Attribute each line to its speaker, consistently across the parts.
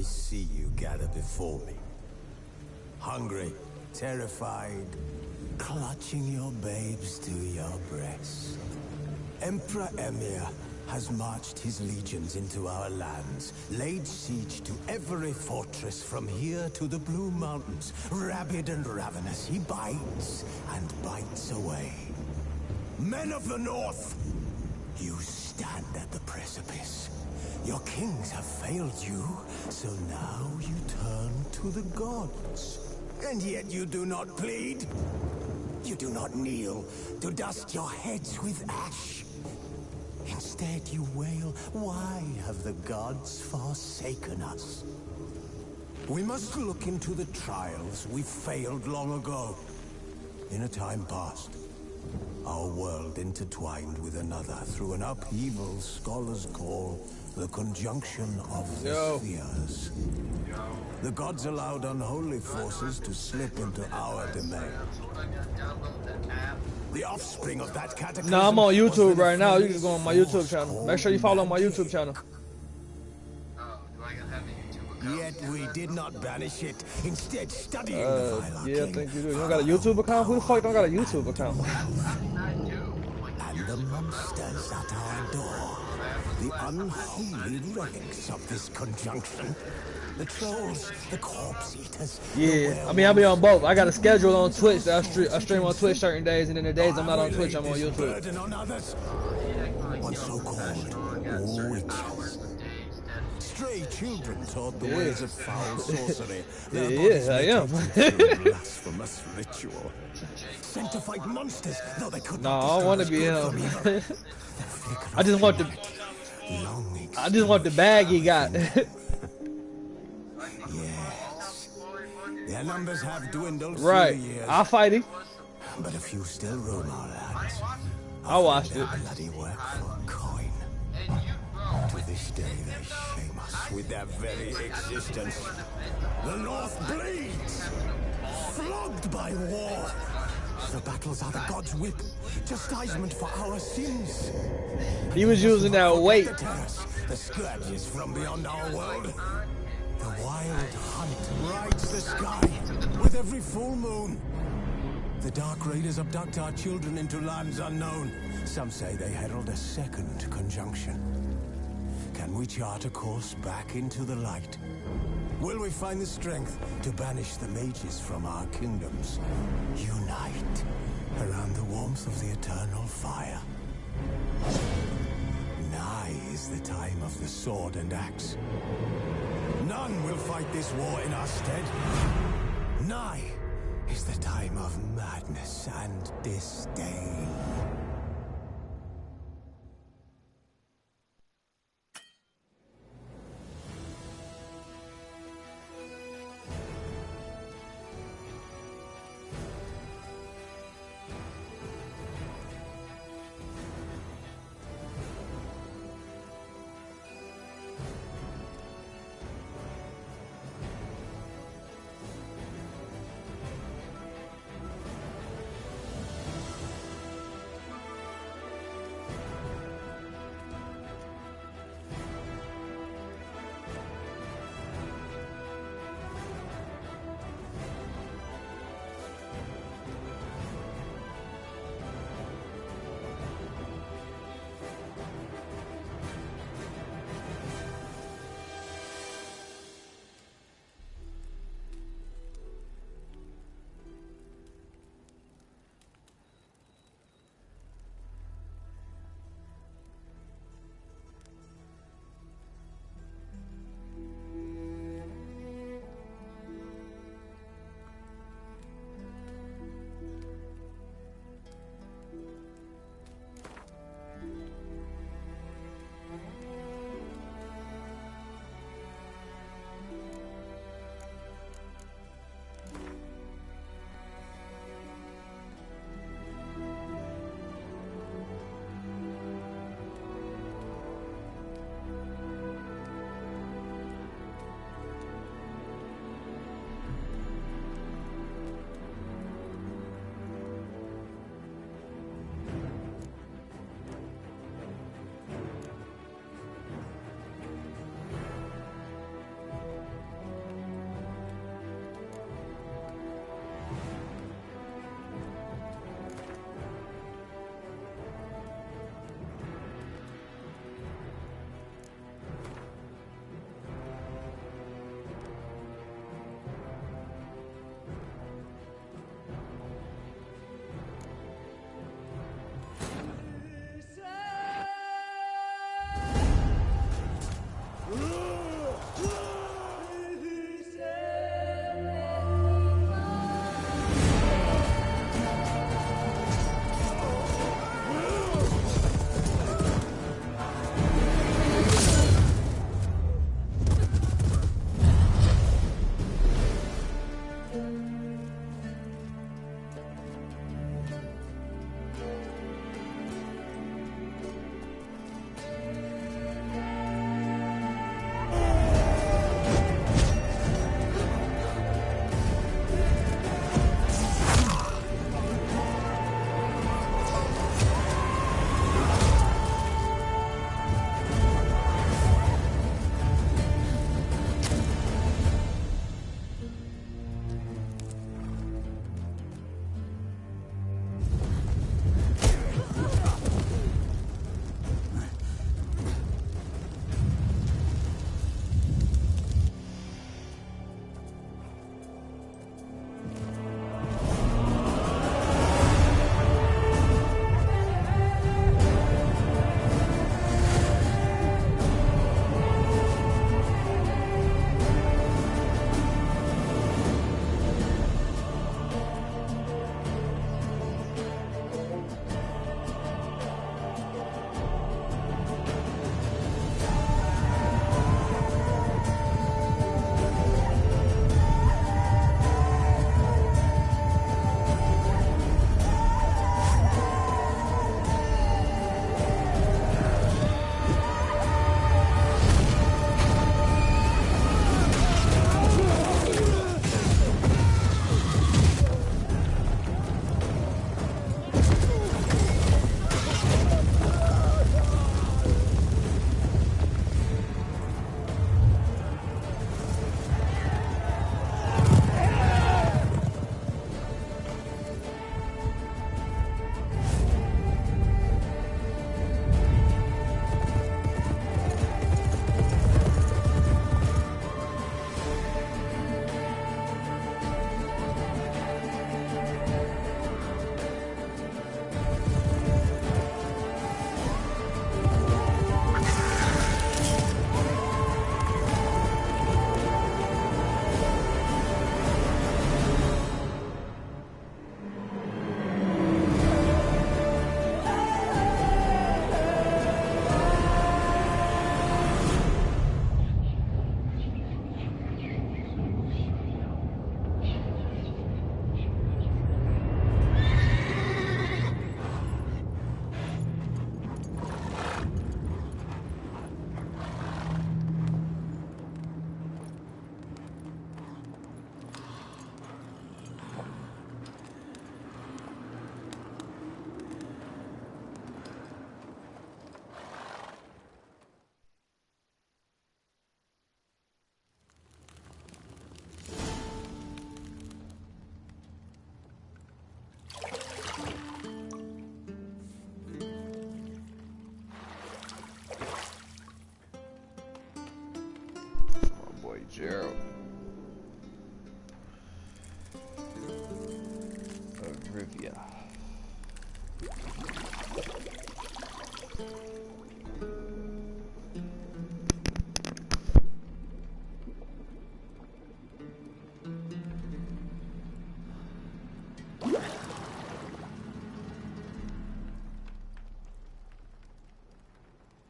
Speaker 1: I see you gather before me. Hungry, terrified, clutching your babes to your breast. Emperor Emir has marched his legions into our lands, laid siege to every fortress from here to the Blue Mountains. Rabid and ravenous, he bites and bites away. Men of the North, you stand at the precipice. Your kings have failed you, so now you turn to the gods. And yet you do not plead. You do not kneel to dust your heads with ash. Instead you wail, why have the gods forsaken us? We must look into the trials we failed long ago. In a time past, our world intertwined with another through an upheaval scholars call the conjunction of the spheres. The gods allowed unholy forces to slip into our domain. The offspring of that cataclysm.
Speaker 2: Nah, I'm on YouTube right now. You can go on my YouTube channel. Make sure you follow my YouTube channel.
Speaker 1: Yet we did not banish it, instead studying the vile
Speaker 2: yeah, I think you do. You don't got a YouTube account? Who the fuck don't got a YouTube account?
Speaker 1: And the monsters at our door. The unholy relics of this conjunction. The trolls, the corpse eaters.
Speaker 2: Yeah, I mean, I'll be on both. I got a schedule on Twitch. I stream on Twitch certain days, and then the days I'm not on Twitch, I'm on YouTube.
Speaker 1: On so-called witches. Stray children taught the ways of foul sorcery.
Speaker 2: Yeah, I am.
Speaker 1: Blasphemous ritual. Sent to fight monsters, though they could not.
Speaker 2: No, I don't want to be him. I just want the bag he got.
Speaker 1: Yes. Their numbers have dwindled
Speaker 2: right.
Speaker 1: through the years.
Speaker 2: I'll fight him.
Speaker 1: But a few still roam our lands.
Speaker 2: I watched it.
Speaker 1: Bloody work for coin. To this day they shame us with their very existence. The North bleeds, flogged by war. The battles are the gods' whip, chastisement for our sins.
Speaker 2: He was using that weight.
Speaker 1: The scourges from beyond our world. The wild hunt rides the sky with every full moon. The Dark Raiders abduct our children into lands unknown. Some say they herald a second conjunction. Can we chart a course back into the light? Will we find the strength to banish the mages from our kingdoms? Unite around the warmth of the eternal fire. Nigh is the time of the sword and axe. None will fight this war in our stead. Nigh is the time of madness and disdain.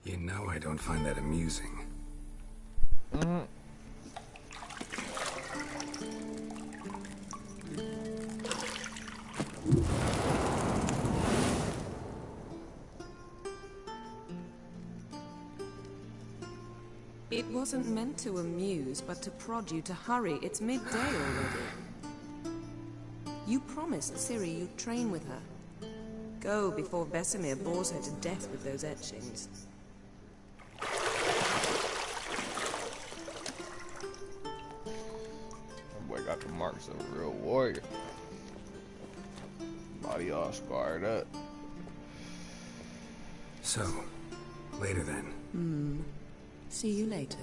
Speaker 3: You know I don't find that amusing.
Speaker 4: It wasn't meant to amuse, but to prod you to hurry. It's midday already. You promised Ciri you'd train with her. Go before Vesemir bores her to death with those etchings.
Speaker 2: That boy got the marks of a real warrior. Body all scarred up.
Speaker 3: So, later then.
Speaker 4: See you later.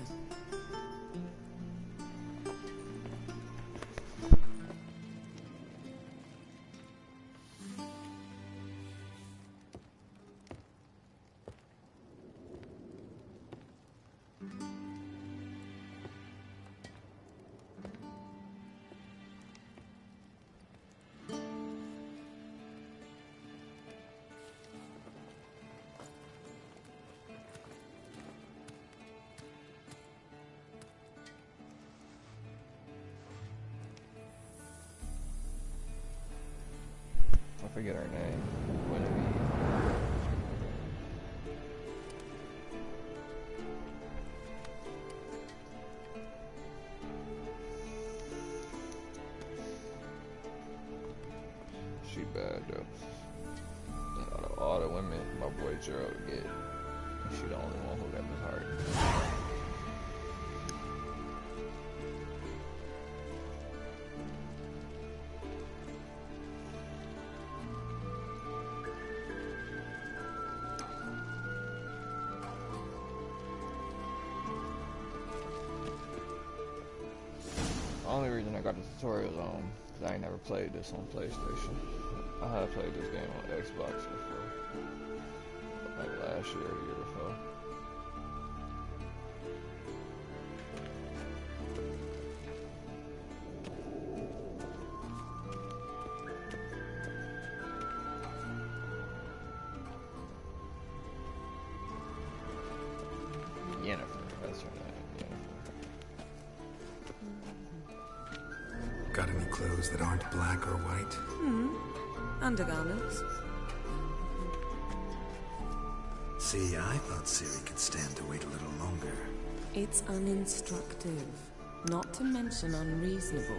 Speaker 2: I forget her name. Whatever. She bad though. Out of all the women my boy Gerald would get, she the only one who got this heart. The only reason I got the tutorials on, because I ain't never played this on PlayStation. I had played this game on Xbox before. Like last year or the year before. Yennefer, that's her name, Yennefer.
Speaker 3: Got any clothes that aren't black or white?
Speaker 4: Undergarments.
Speaker 3: See, I thought Ciri could stand to wait a little longer.
Speaker 4: It's uninstructive, not to mention unreasonable.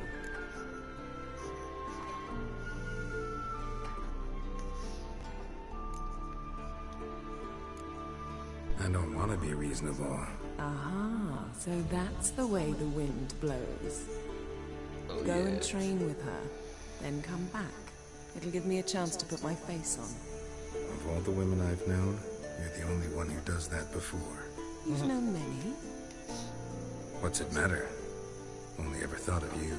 Speaker 3: I don't want to be reasonable.
Speaker 4: Aha, so that's the way the wind blows.
Speaker 2: Oh,
Speaker 4: Go
Speaker 2: yeah.
Speaker 4: and train with her, then come back. It'll give me a chance to put my face on.
Speaker 3: Of all the women I've known, you're the only one who does that before.
Speaker 4: You've known many.
Speaker 3: What's it matter? Only ever thought of you.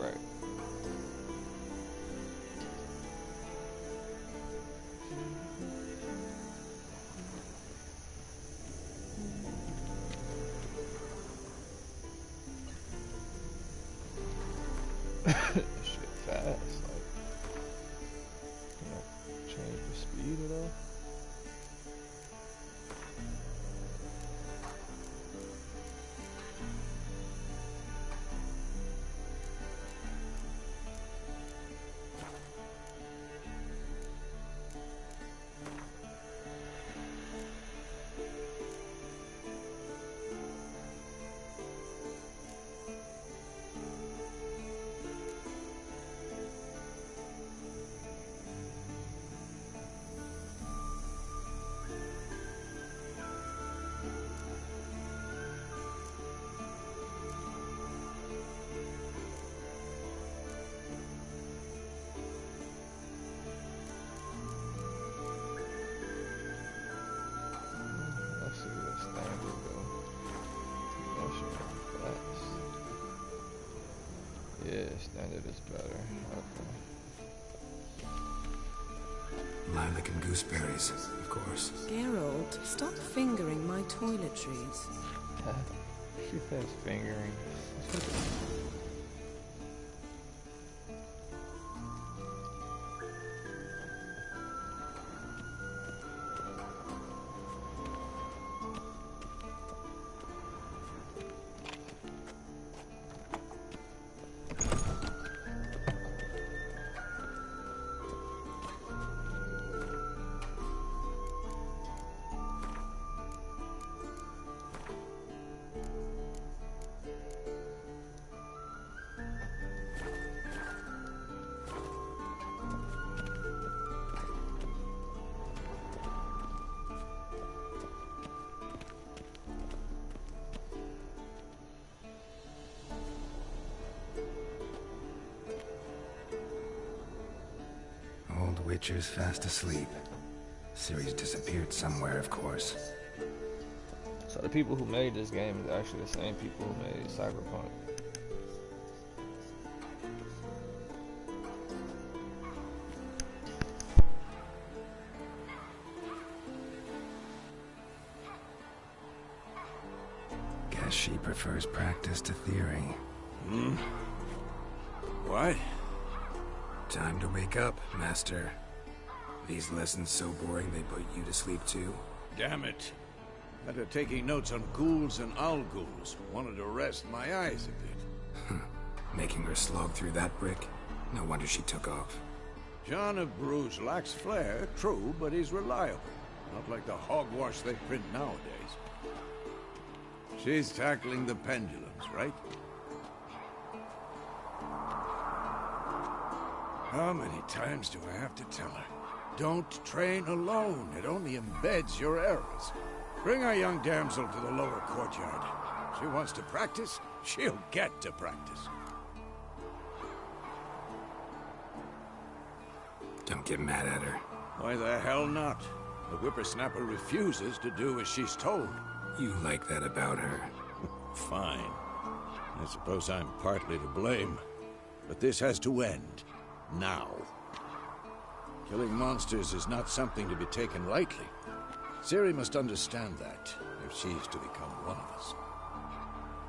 Speaker 2: Right. Shit fast, like, change the speed at all. Let's see what standard though. Measure fast. Yeah, standard is better. Okay.
Speaker 3: Lilac and gooseberries, of course.
Speaker 4: Geralt, stop fingering my toiletries.
Speaker 2: She says fingering.
Speaker 3: Witcher's fast asleep. Ciri's disappeared somewhere, of course.
Speaker 2: So the people who made this game is actually the same people who made Cyberpunk.
Speaker 3: Guess she prefers practice to theory.
Speaker 5: Hmm? What?
Speaker 3: Time to wake up, Master. These lessons so boring they put you to sleep too?
Speaker 5: Damn it. After taking notes on ghouls and owl-ghouls, wanted to rest my eyes a bit.
Speaker 3: Making her slog through that brick? No wonder she took off.
Speaker 5: John of Bruges lacks flair, true, but he's reliable. Not like the hogwash they print nowadays. She's tackling the pendulums, right? How many times do I have to tell her? Don't train alone. It only embeds your errors. Bring our young damsel to the lower courtyard. She wants to practice, she'll get to practice.
Speaker 3: Don't get mad at her.
Speaker 5: Why the hell not? The whippersnapper refuses to do as she's told.
Speaker 3: You like that about her.
Speaker 5: Fine. I suppose I'm partly to blame. But this has to end. Now. Killing monsters is not something to be taken lightly. Ciri must understand that, if she's to become one of us.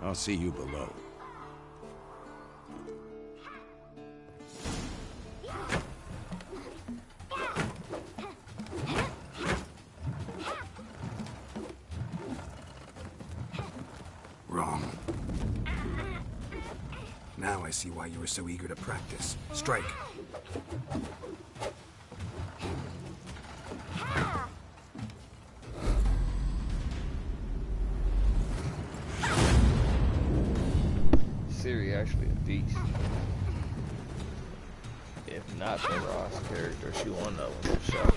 Speaker 5: I'll see you below.
Speaker 3: Wrong. Now I see why you were so eager to practice. Strike.
Speaker 2: Ciri actually a beast. If not the Ross character, she won that one for sure.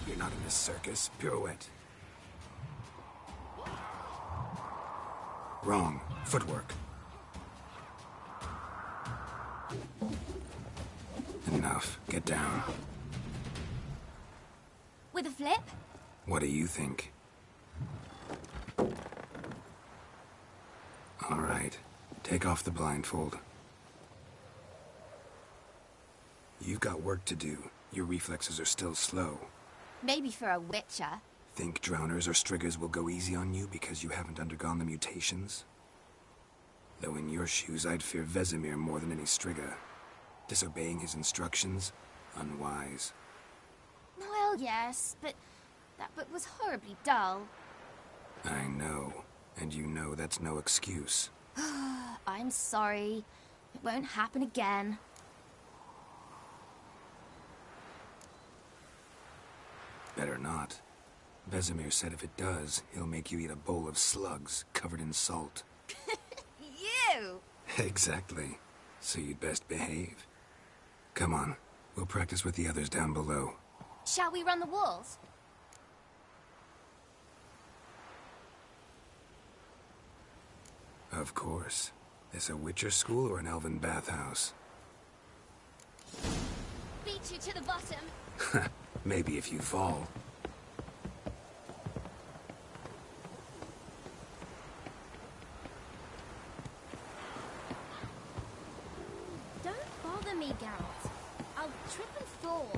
Speaker 3: You're not in this circus. Pirouette. Wrong. Footwork. Enough. Get down.
Speaker 6: With a flip?
Speaker 3: What do you think? All right. Take off the blindfold. You've got work to do. Your reflexes are still slow.
Speaker 6: Maybe for a witcher.
Speaker 3: Think drowners or striggers will go easy on you because you haven't undergone the mutations? Though in your shoes, I'd fear Vesemir more than any strigger. Disobeying his instructions? Unwise.
Speaker 6: Well, yes, but that book was horribly dull.
Speaker 3: I know. And you know that's no excuse.
Speaker 6: I'm sorry. It won't happen again.
Speaker 3: Better not. Vesemir said if it does, he'll make you eat a bowl of slugs covered in salt.
Speaker 6: You!
Speaker 3: Exactly. So you'd best behave. Come on. We'll practice with the others down below.
Speaker 6: Shall we run the walls?
Speaker 3: Of course. This a Witcher school or an elven bathhouse?
Speaker 6: Beat you to the bottom.
Speaker 3: Maybe if you fall.
Speaker 6: Don't bother me, Geralt. I'll trip and fall.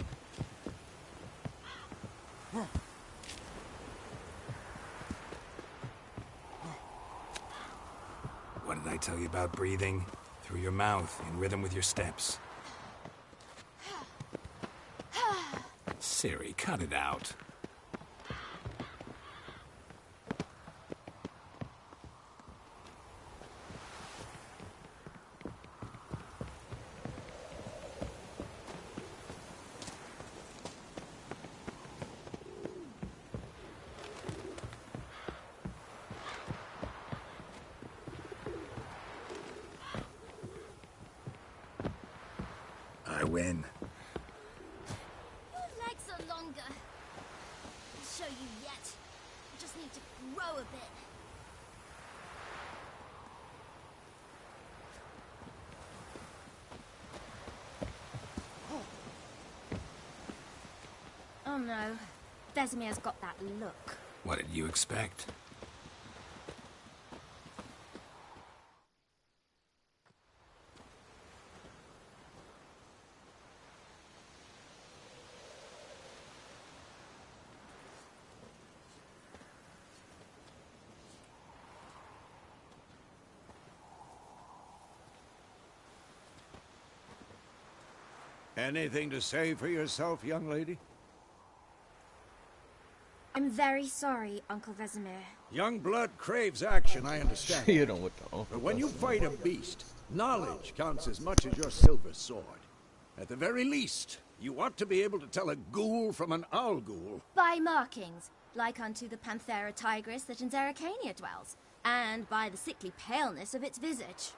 Speaker 3: What did I tell you about breathing? Through your mouth, in rhythm with your steps. Siri, cut it out. I win.
Speaker 6: Your legs are longer. I'll show you yet. I just need to grow a bit. Oh no. Vesemir's got that look.
Speaker 3: What did you expect?
Speaker 5: Anything to say for yourself, young lady?
Speaker 6: I'm very sorry, Uncle Vesemir.
Speaker 5: Young blood craves action, I understand.
Speaker 2: You know what the
Speaker 5: But when you fight a beast, knowledge counts as much as your silver sword. At the very least, you ought to be able to tell a ghoul from an owl ghoul.
Speaker 6: By markings, like unto the Panthera tigris that in Zeracania dwells, and by the sickly paleness of its visage.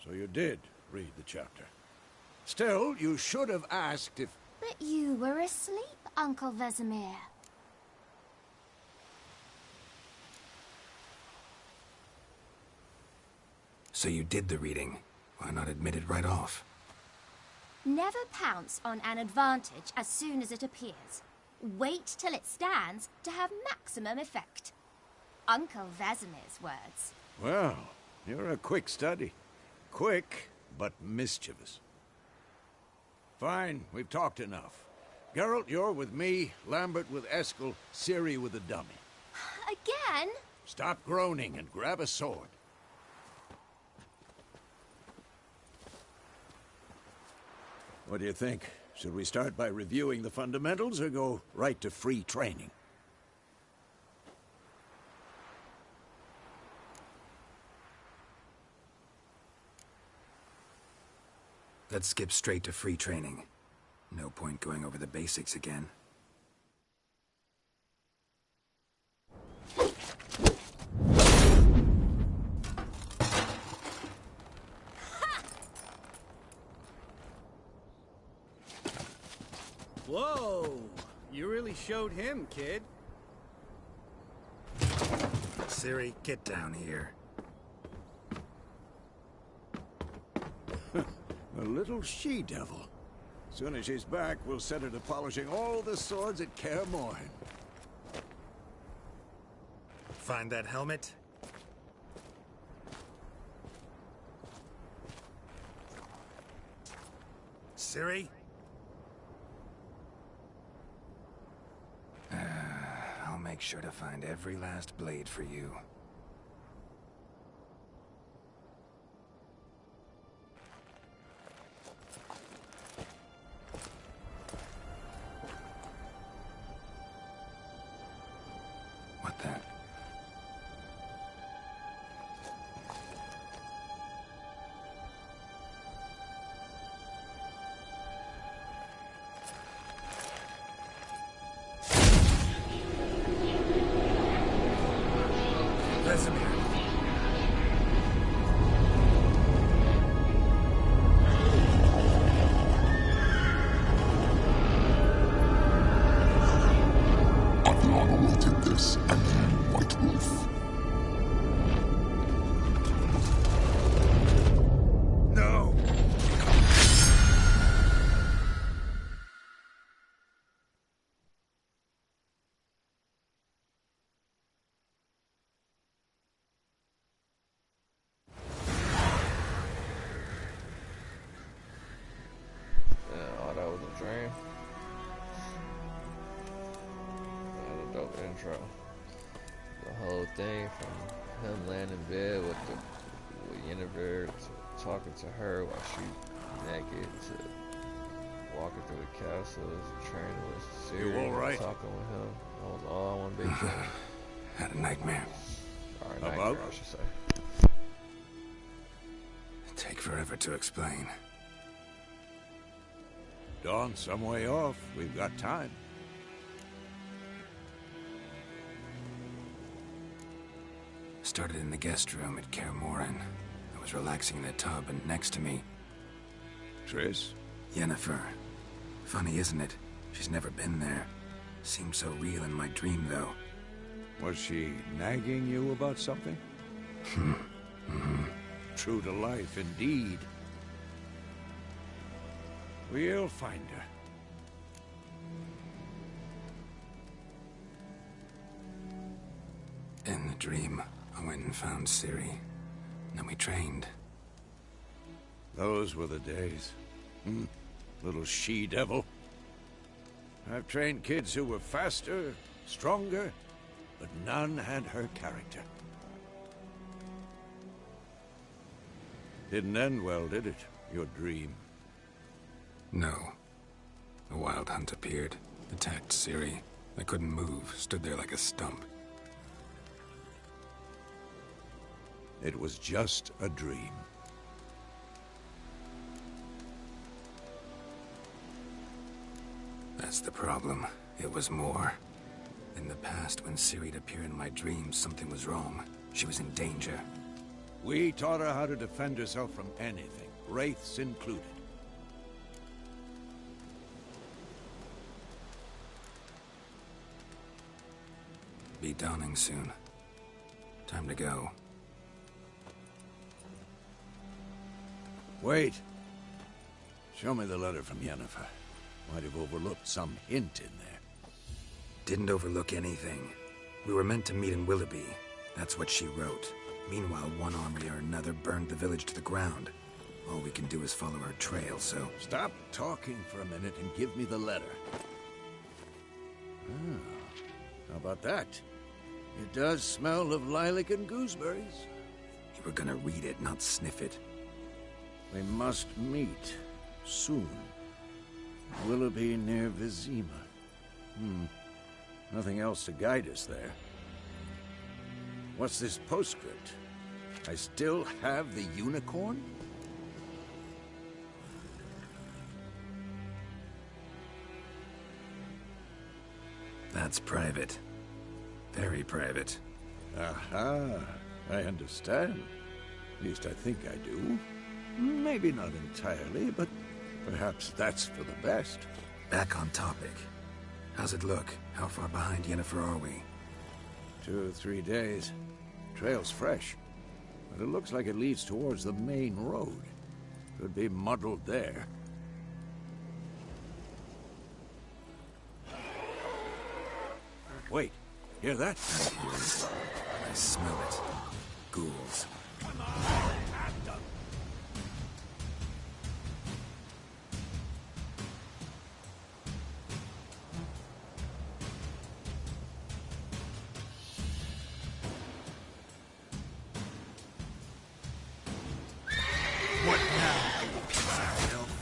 Speaker 5: So you did read the chapter. Still, you should have asked if...
Speaker 6: But you were asleep, Uncle Vesemir.
Speaker 3: So you did the reading. Why not admit it right off?
Speaker 6: Never pounce on an advantage as soon as it appears. Wait till it stands to have maximum effect. Uncle Vesemir's words.
Speaker 5: Well, you're a quick study. Quick, but mischievous. Fine, we've talked enough. Geralt, you're with me, Lambert with Eskel, Ciri with the dummy.
Speaker 6: Again?
Speaker 5: Stop groaning and grab a sword. What do you think? Should we start by reviewing the fundamentals or go right to free training?
Speaker 3: Let's skip straight to free training. No point going over the basics again.
Speaker 7: Whoa! You really showed him, kid.
Speaker 3: Ciri, get down here.
Speaker 5: A little she-devil. Soon as she's back, we'll set her to polishing all the swords at Kaer Morhen.
Speaker 1: Find that helmet? Ciri?
Speaker 3: I'll make sure to find every last blade for you. What the?
Speaker 1: Vesemir.
Speaker 8: Aviana wanted this, and you, White Wolf.
Speaker 1: No!
Speaker 2: intro. The whole thing from him laying in bed with Yennefer talking to her while she naked, to walking through the castles, training with Ciri,
Speaker 5: You all right?
Speaker 2: talking with him. That was all one big thing.
Speaker 3: Had a nightmare.
Speaker 2: Or a
Speaker 5: About?
Speaker 2: nightmare, I should say.
Speaker 3: Take forever to explain.
Speaker 5: Dawn's some way off. We've got time.
Speaker 3: Started in the guest room at Kaer Morhen. I was relaxing in a tub, and next to me,
Speaker 5: Triss?
Speaker 3: Yennefer. Funny, isn't it? She's never been there. Seemed so real in my dream, though.
Speaker 5: Was she nagging you about something? True to life, indeed. We'll find her.
Speaker 3: In the dream, I went and found Ciri. Then we trained.
Speaker 5: Those were the days. Little she-devil. I've trained kids who were faster, stronger, but none had her character. Didn't end well, did it? Your dream?
Speaker 3: No. A wild hunt appeared, attacked Ciri. I couldn't move, stood there like a stump.
Speaker 5: It was just a dream.
Speaker 3: That's the problem. It was more. In the past, when Ciri'd appear in my dreams, something was wrong. She was in danger.
Speaker 5: We taught her how to defend herself from anything, wraiths included.
Speaker 3: Be dawning soon. Time to go.
Speaker 5: Wait. Show me the letter from Yennefer. Might have overlooked some hint in there.
Speaker 3: Didn't overlook anything. We were meant to meet in Willoughby. That's what she wrote. Meanwhile, one army or another burned the village to the ground. All we can do is follow her trail, so...
Speaker 5: Stop talking for a minute and give me the letter. How about that? It does smell of lilac and gooseberries.
Speaker 3: You were gonna read it, not sniff it.
Speaker 5: We must meet. Soon. Willoughby near Vizima. Nothing else to guide us there. What's this postscript? I still have the unicorn?
Speaker 3: That's private. Very private.
Speaker 5: Aha, I understand. At least I think I do. Maybe not entirely, but perhaps that's for the best.
Speaker 3: Back on topic. How's it look? How far behind Yennefer are we?
Speaker 5: 2 or 3 days. Trail's fresh, but it looks like it leads towards the main road. Could be muddled there. Wait, hear that?
Speaker 3: I smell it. Ghouls.
Speaker 7: What now, you piece of filth?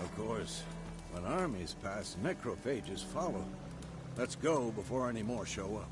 Speaker 5: Of course, when armies pass, necrophages follow. Let's go before any more show up.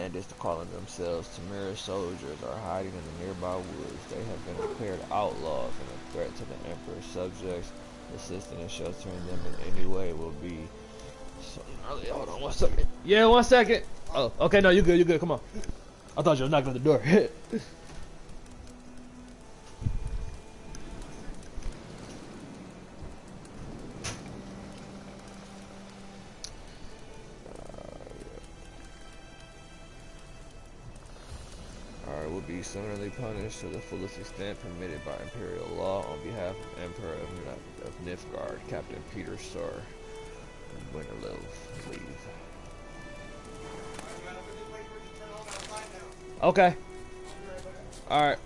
Speaker 2: bandits calling themselves Tamira soldiers are hiding in the nearby woods. They have been declared outlaws and a threat to the Emperor's subjects. Assisting and sheltering them in any way will be so gnarly. Hold on 1 second. Yeah, 1 second. Oh, okay, no, you good, you good. Come on. I thought you were knocking on the door. Will be summarily punished to the fullest extent permitted by Imperial law on behalf of Emperor of Nilfgaard, Captain Peter Star, Winterlive, leave. Okay. Alright.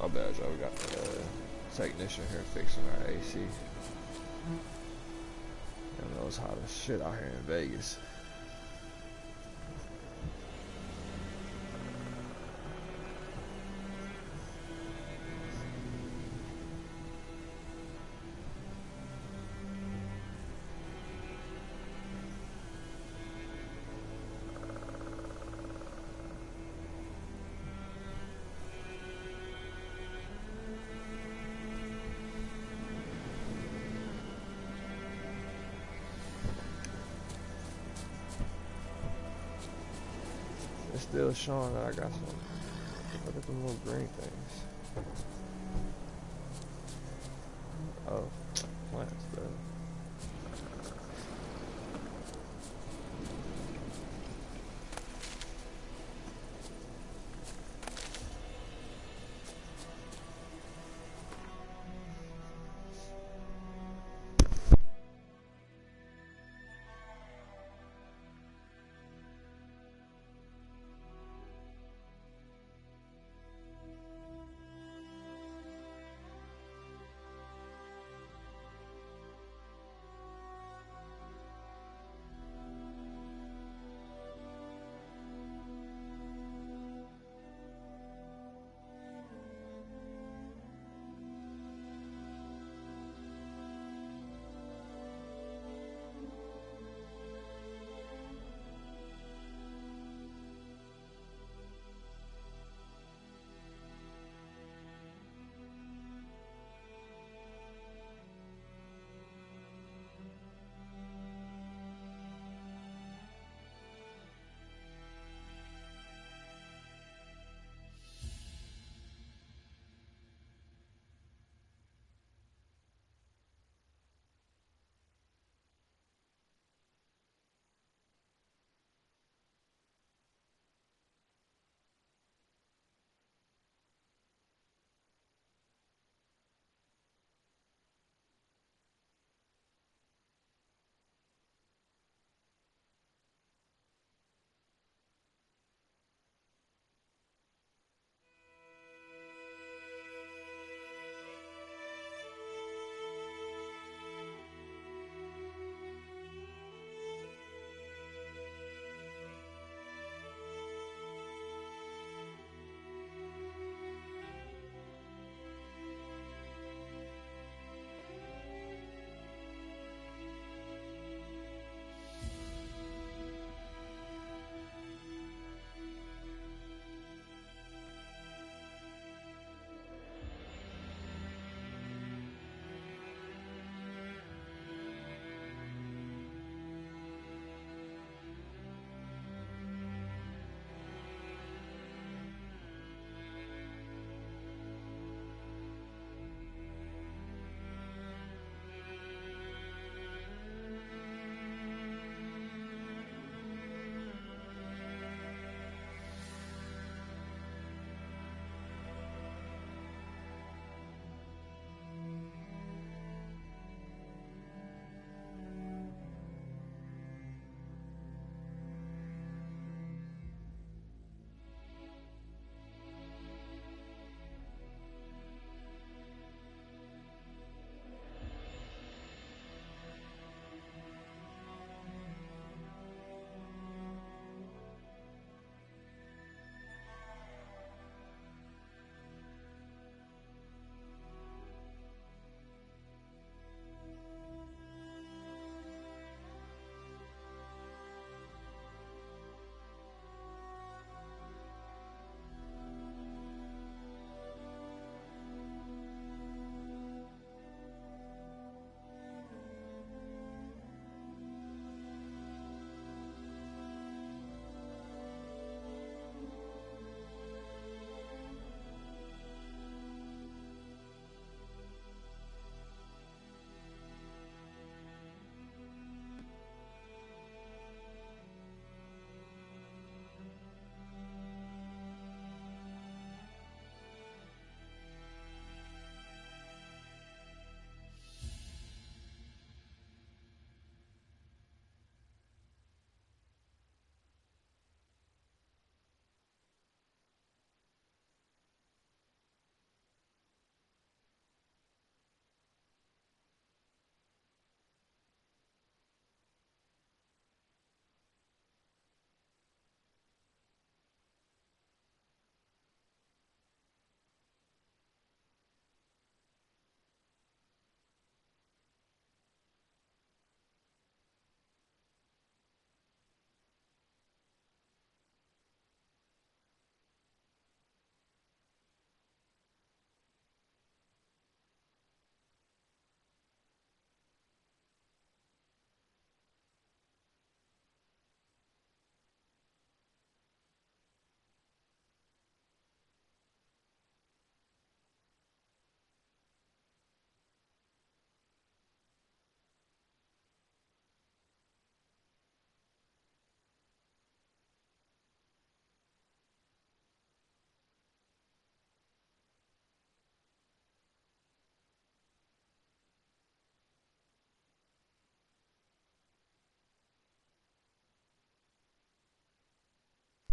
Speaker 2: My bad, y'all. We got the technician here fixing our AC. Y'all know it's hot as shit out here in Vegas. It's still showing that I got some. Look at the little green things. Oh, plants, bro.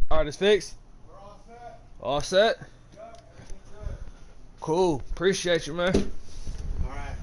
Speaker 2: Alright, it's fixed. All set? Cool. Appreciate you, man.
Speaker 7: Alright.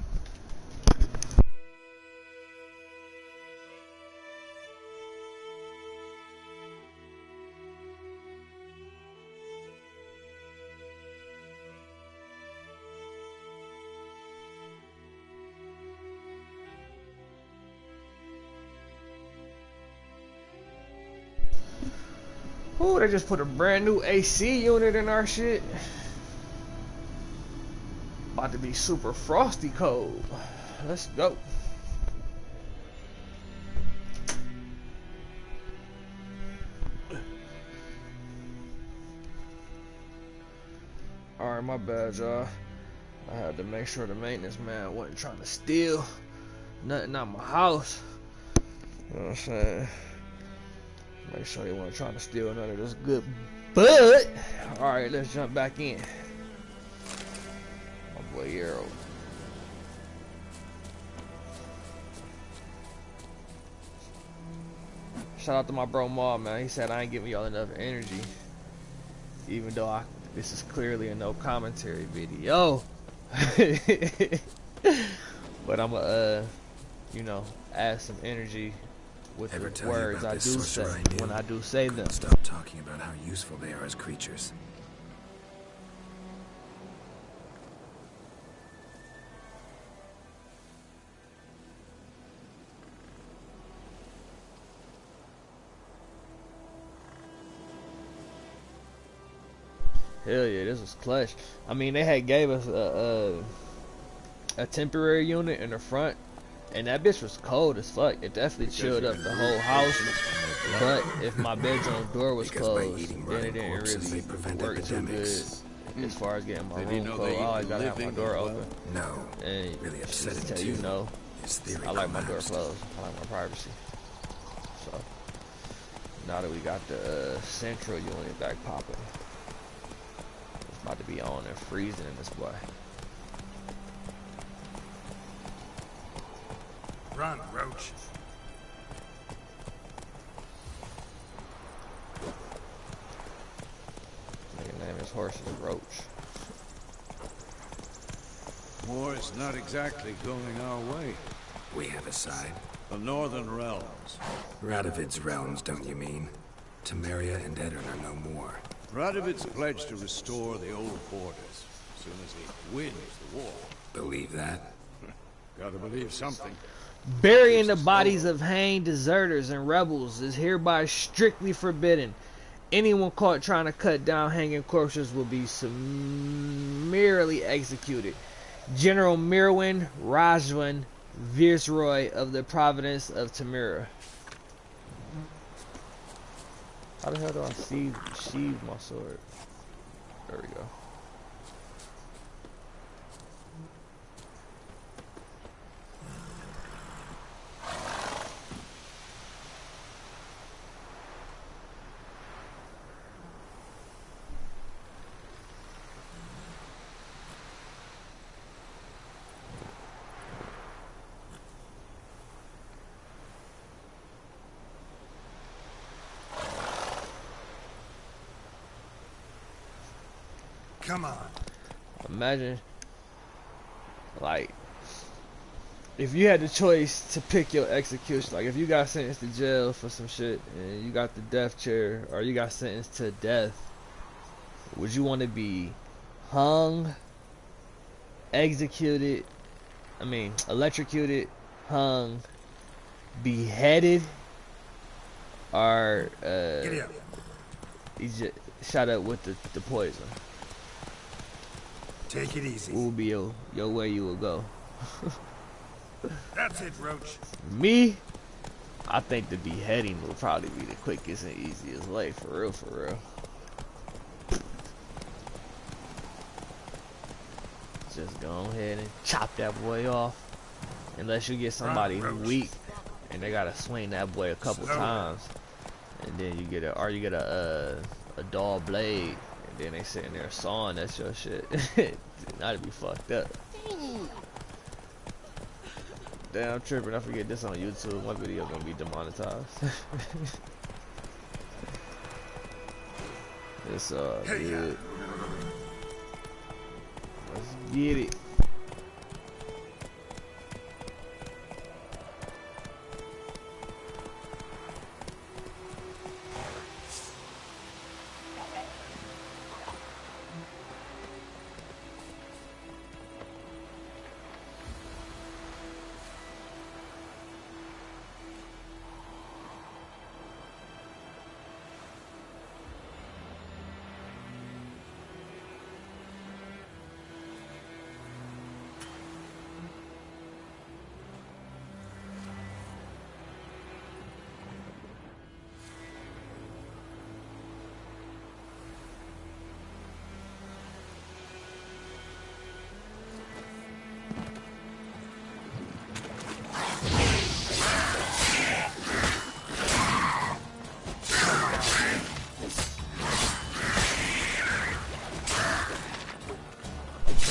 Speaker 2: Ooh, they just put a brand new AC unit in our shit. About to be super frosty cold. Let's go. Alright, my bad, y'all. I had to make sure the maintenance man wasn't trying to steal nothing out my house. You know what I'm saying? Make sure he wasn't trying to steal none of this good bud. Alright, let's jump back in. My boy Arrow. Shout out to my bro Ma, man. He said I ain't giving y'all enough energy. Even though this is clearly a no commentary video. But I'ma you know, add some energy with the words I do say when I do say them.
Speaker 3: Stop talking about how useful they are as creatures.
Speaker 2: Hell yeah, this was clutch. I mean, they had gave us a temporary unit in the front, and that bitch was cold as fuck. It definitely chilled up the whole house. But if my bedroom door was closed, then it didn't really work too good as far as getting my room closed. I always gotta have my door open.
Speaker 3: No,
Speaker 2: and
Speaker 3: really upset
Speaker 2: just tell you no, I like my door closed. I like my privacy. So now that we got the central unit back popping, it's about to be on and freezing in this boy.
Speaker 7: Run, Roach.
Speaker 2: Nigga name his horse is Roach.
Speaker 5: War is not exactly going our way.
Speaker 3: We have a side.
Speaker 5: The Northern Realms.
Speaker 3: Radovid's realms, don't you mean? Temeria and Edirn are no more.
Speaker 5: Radovid's pledged to restore the old borders as soon as he wins the war.
Speaker 3: Believe that?
Speaker 5: Gotta believe something.
Speaker 2: Burying the bodies of hanged deserters and rebels is hereby strictly forbidden. Anyone caught trying to cut down hanging corpses will be summarily executed. General Mirwin Rajwan, Viceroy of the Province of Temeria. How the hell do I sheathe my sword? There we go.
Speaker 7: Come on.
Speaker 2: Imagine, like, if you had the choice to pick your execution, like if you got sentenced to jail for some shit and you got the death chair, or you got sentenced to death, would you want to be hung, executed, electrocuted, hung, beheaded, or you just shot up with the poison?
Speaker 7: Take it easy.
Speaker 2: What would be your way you would go?
Speaker 7: That's it, Roach.
Speaker 2: Me? I think the beheading would probably be the quickest and easiest way, for real, for real. Just go ahead and chop that boy off. Unless you get somebody weak and they gotta swing that boy a couple times. And then you get a dull blade. And then they sitting there sawing at your shit. That'd be fucked up. Damn, I'm tripping. I forget this on YouTube. My video gonna be demonetized. It's good. Let's get it.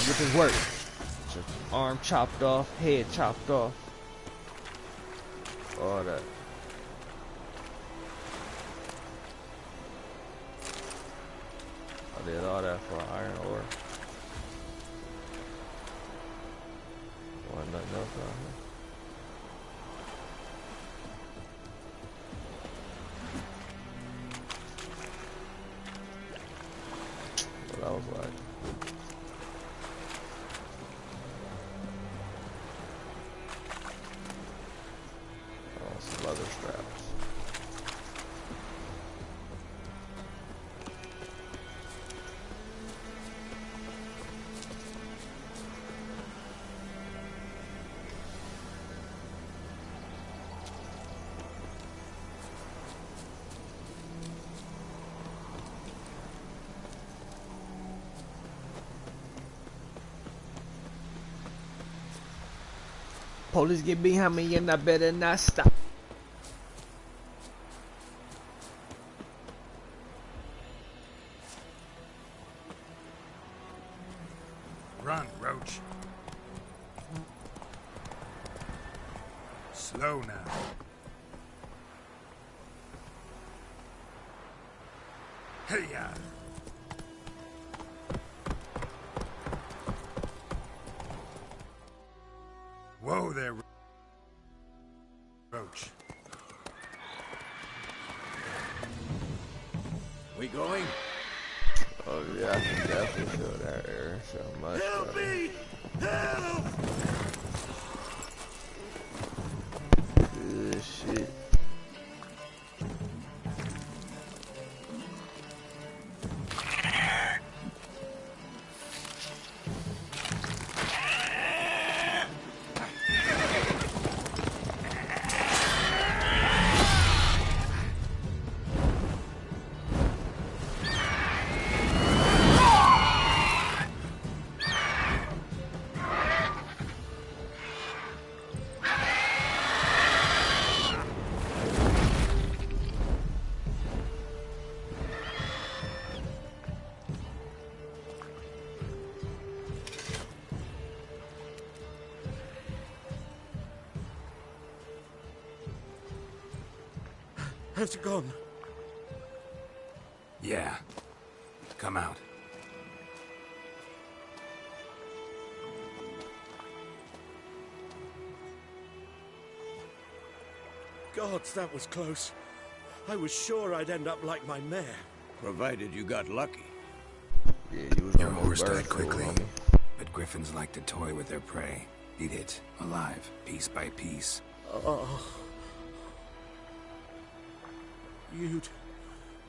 Speaker 2: Get this work. Just arm chopped off, head chopped off. All that. I did all that for iron ore. Wasn't nothing else out here. What I was like. Leather straps. Police get behind me and I better not stop.
Speaker 7: Run, Roach. Slow now. Hey-ya! Whoa there, Roach.
Speaker 5: We going?
Speaker 2: Oh yeah, I can definitely feel that air so much.
Speaker 7: Help me! Help!
Speaker 2: Good shit.
Speaker 7: Has it gone?
Speaker 3: Yeah. Come out.
Speaker 7: Gods, that was close. I was sure I'd end up like my mare.
Speaker 5: Provided you got lucky.
Speaker 2: Yeah, you was
Speaker 3: Your
Speaker 2: on
Speaker 3: horse
Speaker 2: the bird
Speaker 3: died
Speaker 2: food,
Speaker 3: quickly,
Speaker 2: homie.
Speaker 3: but griffins like to toy with their prey. Eat it, alive, piece by piece.
Speaker 7: Oh.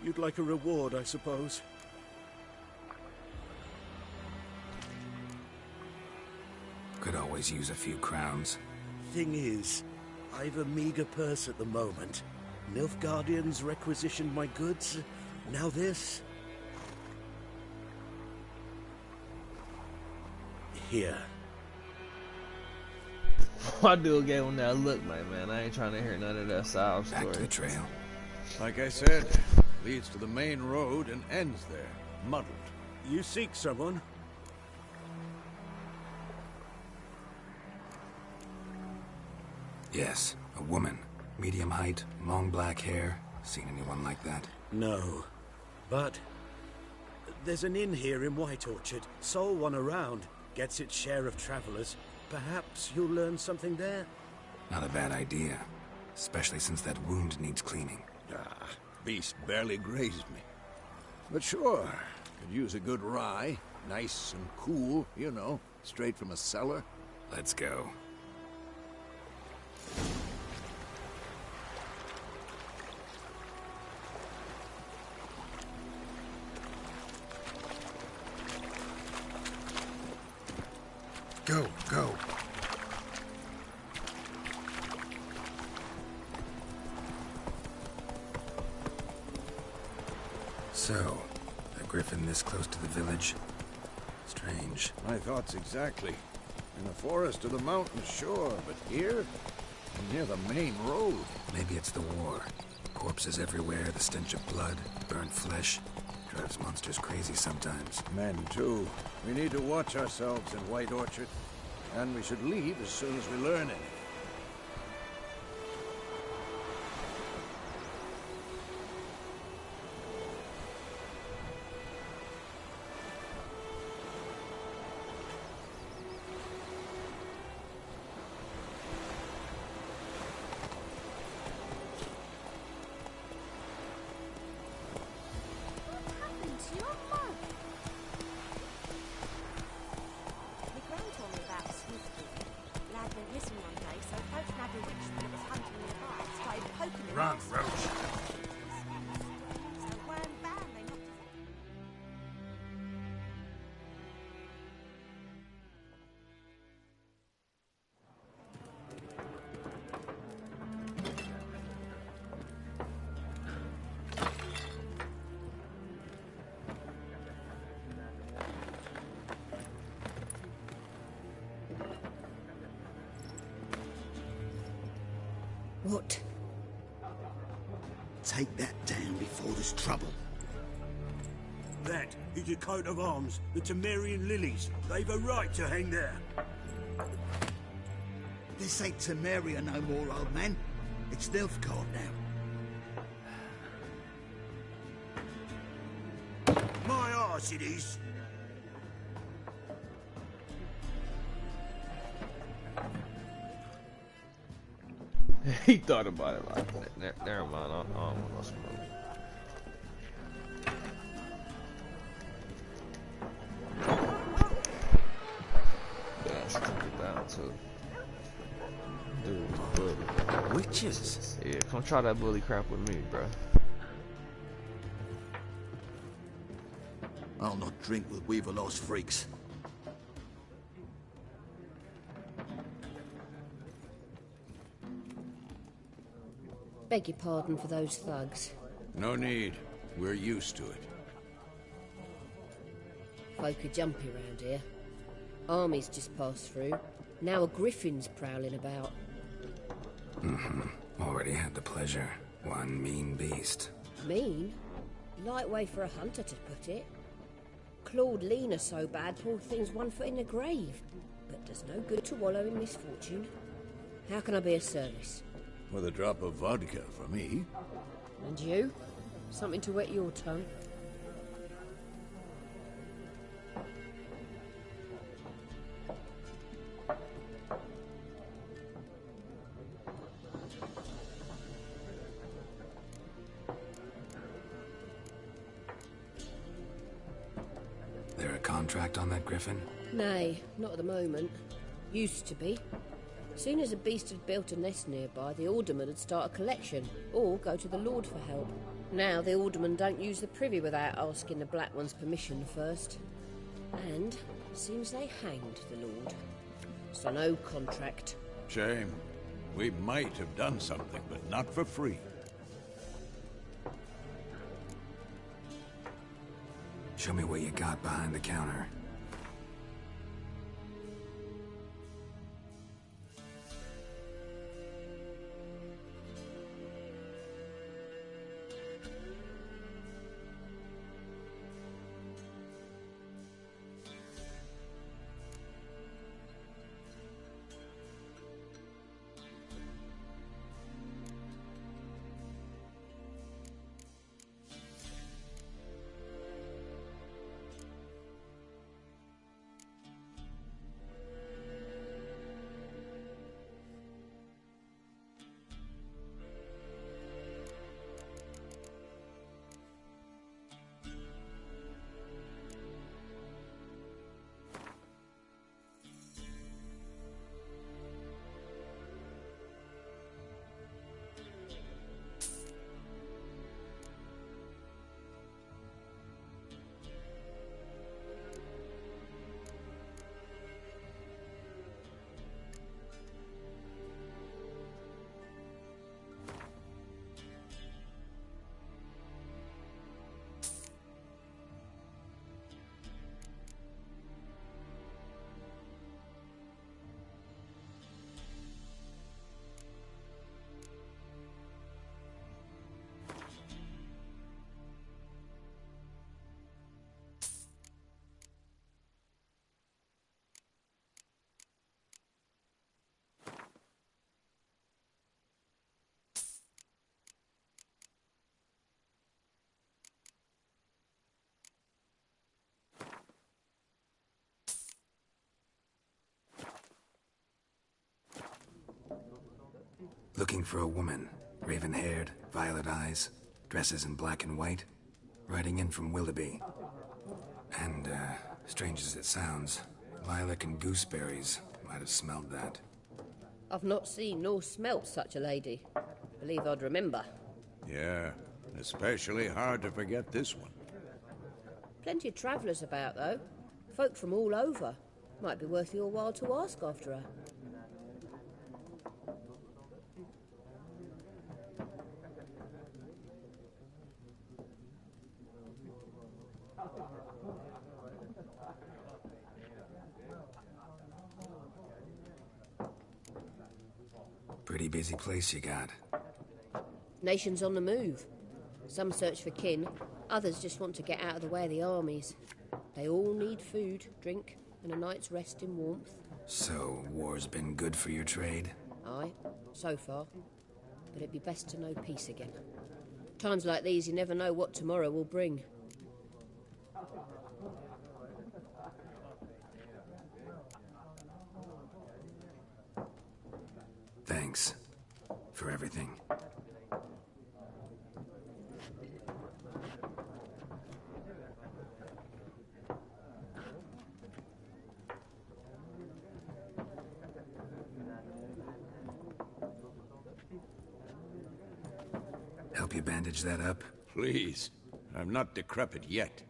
Speaker 7: You'd like a reward, I suppose.
Speaker 3: Could always use a few crowns.
Speaker 7: Thing is, I've a meager purse at the moment. Nilfgaardians requisitioned my goods. Now this. Here.
Speaker 2: My dude gave him that look like, man, I ain't trying to hear none of that sob
Speaker 3: Back to the
Speaker 2: story.
Speaker 3: trail.
Speaker 5: Like I said, leads to the main road and ends there, muddled.
Speaker 7: You seek someone?
Speaker 3: Yes, a woman. Medium height, long black hair. Seen anyone like that?
Speaker 7: No. But There's an inn here in White Orchard. Sole one around. Gets its share of travelers. Perhaps you'll learn something there?
Speaker 3: Not a bad idea. Especially since that wound needs cleaning.
Speaker 5: Ah, beast barely grazed me. But sure, could use a good rye. Nice and cool, you know, straight from a cellar.
Speaker 3: Let's go. Go, go. So, a griffin this close to the village? Strange.
Speaker 5: My thoughts exactly. In the forest or the mountains, sure, but here? Near the main road.
Speaker 3: Maybe it's the war. Corpses everywhere, the stench of blood, burnt flesh. Drives monsters crazy sometimes.
Speaker 5: Men, too. We need to watch ourselves in White Orchard. And we should leave as soon as we learn it.
Speaker 3: Run, Roach.
Speaker 9: What? Take that down before there's trouble.
Speaker 7: That is a coat of arms, the Temerian lilies. They've a right to hang there.
Speaker 9: This ain't Temeria no more, old man. It's Nilfgaard now.
Speaker 7: My arse it is.
Speaker 2: He thought about it like that. Never mind, I don't want no smoke. Yeah, I took it down too. Dude, bully.
Speaker 3: Witches?
Speaker 2: Yeah, come try that bully crap with me, bro.
Speaker 9: I'll not drink with Weaver-lost freaks.
Speaker 10: Beg your pardon for those thugs.
Speaker 5: No need. We're used to it.
Speaker 10: Folk are jumpy round here. Armies just passed through. Now a griffin's prowling about.
Speaker 3: Already had the pleasure. One mean beast.
Speaker 10: Mean? Light way for a hunter to put it. Clawed Lena so bad, poor thing's 1 foot in the grave. But does no good to wallow in misfortune. How can I be of service?
Speaker 5: With a drop of vodka for me.
Speaker 10: And you? Something to wet your tongue?
Speaker 3: There a contract on that griffin?
Speaker 10: Nay, not at the moment. Used to be. Soon as a beast had built a nest nearby, the alderman would start a collection, or go to the Lord for help. Now the alderman don't use the privy without asking the Black One's permission first. And seems they hanged the Lord. So no contract.
Speaker 5: Shame. We might have done something, but not for free.
Speaker 3: Show me what you got behind the counter. looking for a woman. Raven-haired, violet eyes, dresses in black and white. Riding in from Willoughby. And, strange as it sounds, lilac and gooseberries might have smelled that.
Speaker 10: I've not seen nor smelt such a lady. Believe I'd remember.
Speaker 5: Yeah, especially hard to forget this one.
Speaker 10: Plenty of travellers about, though. Folk from all over. Might be worth your while to ask after her.
Speaker 3: Pretty busy place you got.
Speaker 10: Nations on the move. Some search for kin, others just want to get out of the way of the armies. They all need food, drink, and a night's rest in warmth.
Speaker 3: So, war's been good for your trade?
Speaker 10: Aye, so far. But it'd be best to know peace again. Times like these, you never know what tomorrow will bring.
Speaker 3: Thanks for everything. Help you bandage that up?
Speaker 5: Please. I'm not decrepit yet.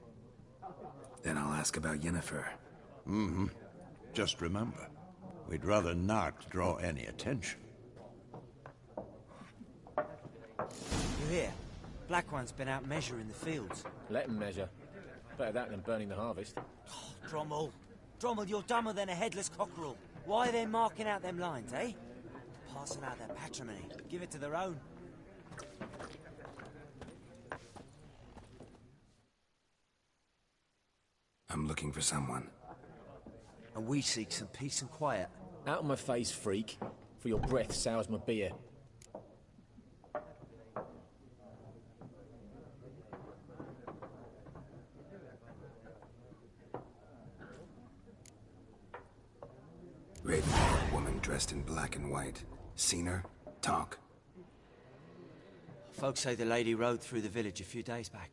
Speaker 3: Then I'll ask about Yennefer.
Speaker 5: Mm-hmm. Just remember, we'd rather not draw any attention.
Speaker 11: You hear? Black One's been out measuring the fields.
Speaker 12: Let him measure. Better that than burning the harvest.
Speaker 11: Oh, Drommel. Drommel, you're dumber than a headless cockerel. Why are they marking out them lines, eh? Passing out their patrimony. Give it to their own.
Speaker 3: I'm looking for someone.
Speaker 11: And we seek some peace and quiet.
Speaker 12: Out of my face, freak. For your breath sours my beer.
Speaker 3: Raven-haired woman dressed in black and white. Seen her? Talk.
Speaker 11: Folks say the lady rode through the village a few days back.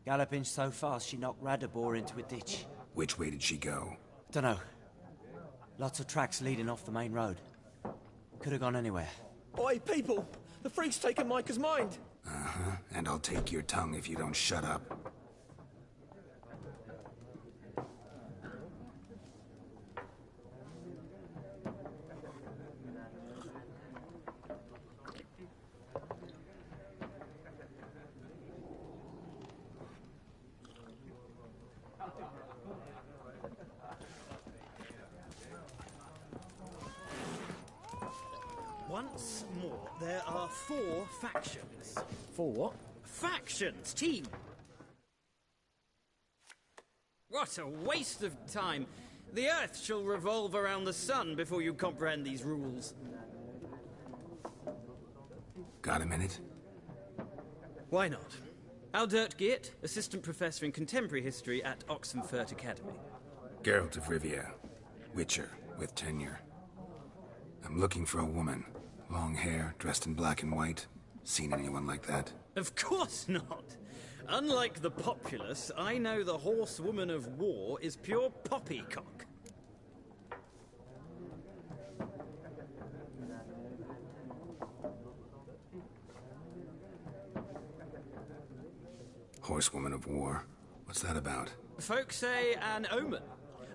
Speaker 11: Galloping so fast she knocked Radabor into a ditch.
Speaker 3: Which way did she go?
Speaker 11: Dunno. Lots of tracks leading off the main road. Could have gone anywhere.
Speaker 13: Oi, people! The freak's taken Micah's mind!
Speaker 3: Uh-huh. And I'll take your tongue if you don't shut up.
Speaker 14: Once more, there are 4 factions.
Speaker 12: 4 what?
Speaker 14: Factions, team! What a waste of time. The Earth shall revolve around the sun before you comprehend these rules.
Speaker 3: Got a minute?
Speaker 14: Why not? Aldert Geert, Assistant Professor in Contemporary History at Oxenfurt Academy.
Speaker 3: Geralt of Rivia. Witcher, with tenure. I'm looking for a woman. Long hair, dressed in black and white. Seen anyone like that?
Speaker 14: Of course not. Unlike the populace, I know the horsewoman of war is pure poppycock.
Speaker 3: Horsewoman of war? What's that about?
Speaker 14: Folk say an omen.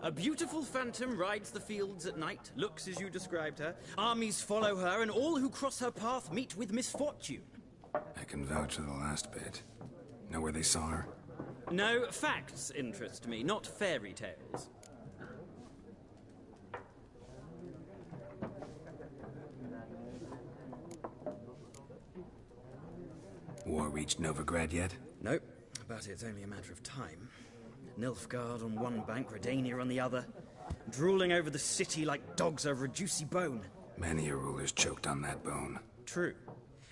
Speaker 14: A beautiful phantom rides the fields at night, looks as you described her. Armies follow her, and all who cross her path meet with misfortune.
Speaker 3: I can vouch for the last bit. Know where they saw her?
Speaker 14: No, facts interest me, not fairy tales.
Speaker 3: War reached Novigrad yet?
Speaker 14: Nope, but it's only a matter of time. Nilfgaard on one bank, Redania on the other. Drooling over the city like dogs over a juicy bone.
Speaker 3: Many a ruler's choked on that bone.
Speaker 14: True.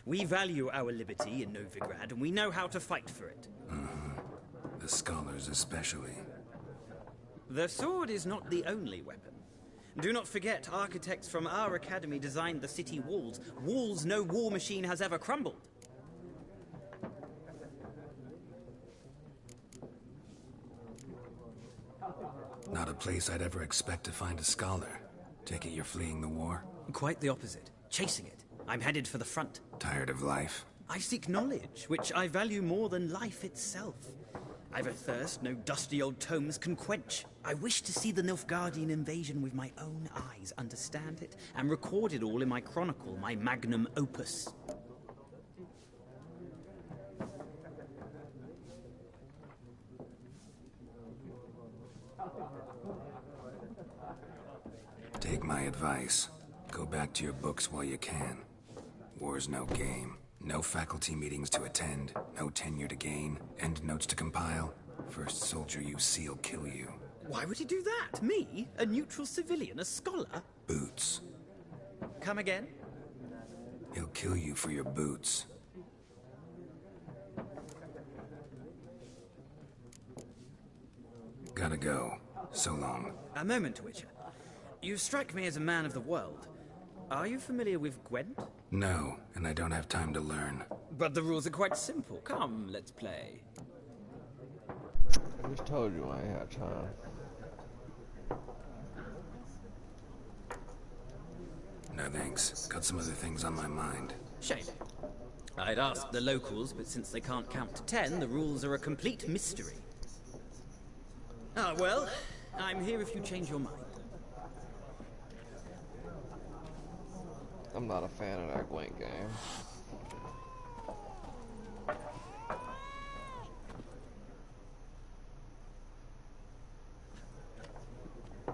Speaker 14: We value our liberty in Novigrad, and we know how to fight for it.
Speaker 3: The scholars especially.
Speaker 14: The sword is not the only weapon. Do not forget, architects from our academy designed the city walls. Walls no war machine has ever crumbled.
Speaker 3: Not a place I'd ever expect to find a scholar. Take it you're fleeing the war?
Speaker 14: Quite the opposite. Chasing it. I'm headed for the front.
Speaker 3: Tired of life?
Speaker 14: I seek knowledge, which I value more than life itself. I've a thirst no dusty old tomes can quench. I wish to see the Nilfgaardian invasion with my own eyes, understand it, and record it all in my chronicle, my magnum opus.
Speaker 3: Take my advice. Go back to your books while you can. War's no game. No faculty meetings to attend, no tenure to gain, end notes to compile. First soldier you see'll kill you.
Speaker 14: Why would he do that? Me? A neutral civilian? A scholar?
Speaker 3: Boots.
Speaker 14: Come again?
Speaker 3: He'll kill you for your boots. Gotta go. So long.
Speaker 14: A moment, Witcher. You strike me as a man of the world. Are you familiar with Gwent?
Speaker 3: No, and I don't have time to learn.
Speaker 14: But the rules are quite simple. Come, let's play.
Speaker 2: I just told you I ain't had time.
Speaker 3: No thanks. Got some other things on my mind.
Speaker 14: Shame. I'd ask the locals, but since they can't count to 10, the rules are a complete mystery. Ah, well, I'm here if you change your mind.
Speaker 2: I'm not a fan of that Gwent game.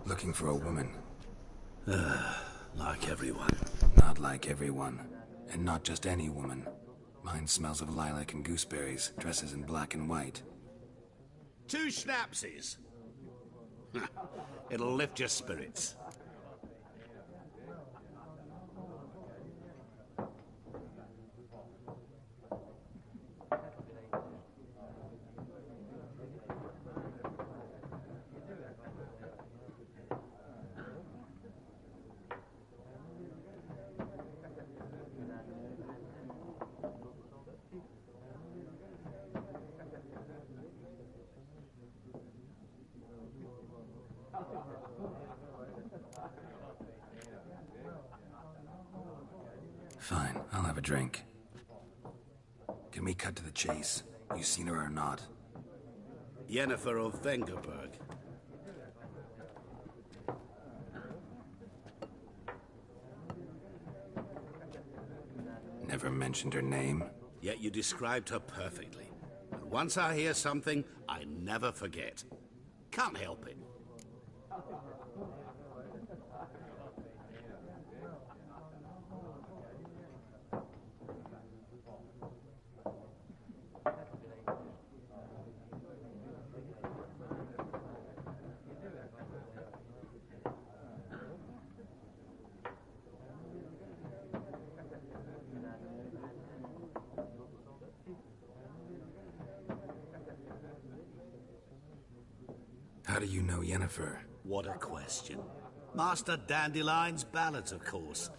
Speaker 3: Looking for a woman.
Speaker 7: Like everyone.
Speaker 3: Not like everyone. And not just any woman. Mine smells of lilac and gooseberries, dresses in black and white.
Speaker 7: 2 schnapsies. It'll lift your spirits.
Speaker 3: Fine, I'll have a drink. Can we cut to the chase? You seen her or not?
Speaker 7: Yennefer of Vengerberg.
Speaker 3: Never mentioned her name?
Speaker 7: Yet you described her perfectly. And once I hear something, I never forget. Can't help it.
Speaker 3: How do you know Yennefer?
Speaker 7: What a question. Master Dandelion's ballads, of course.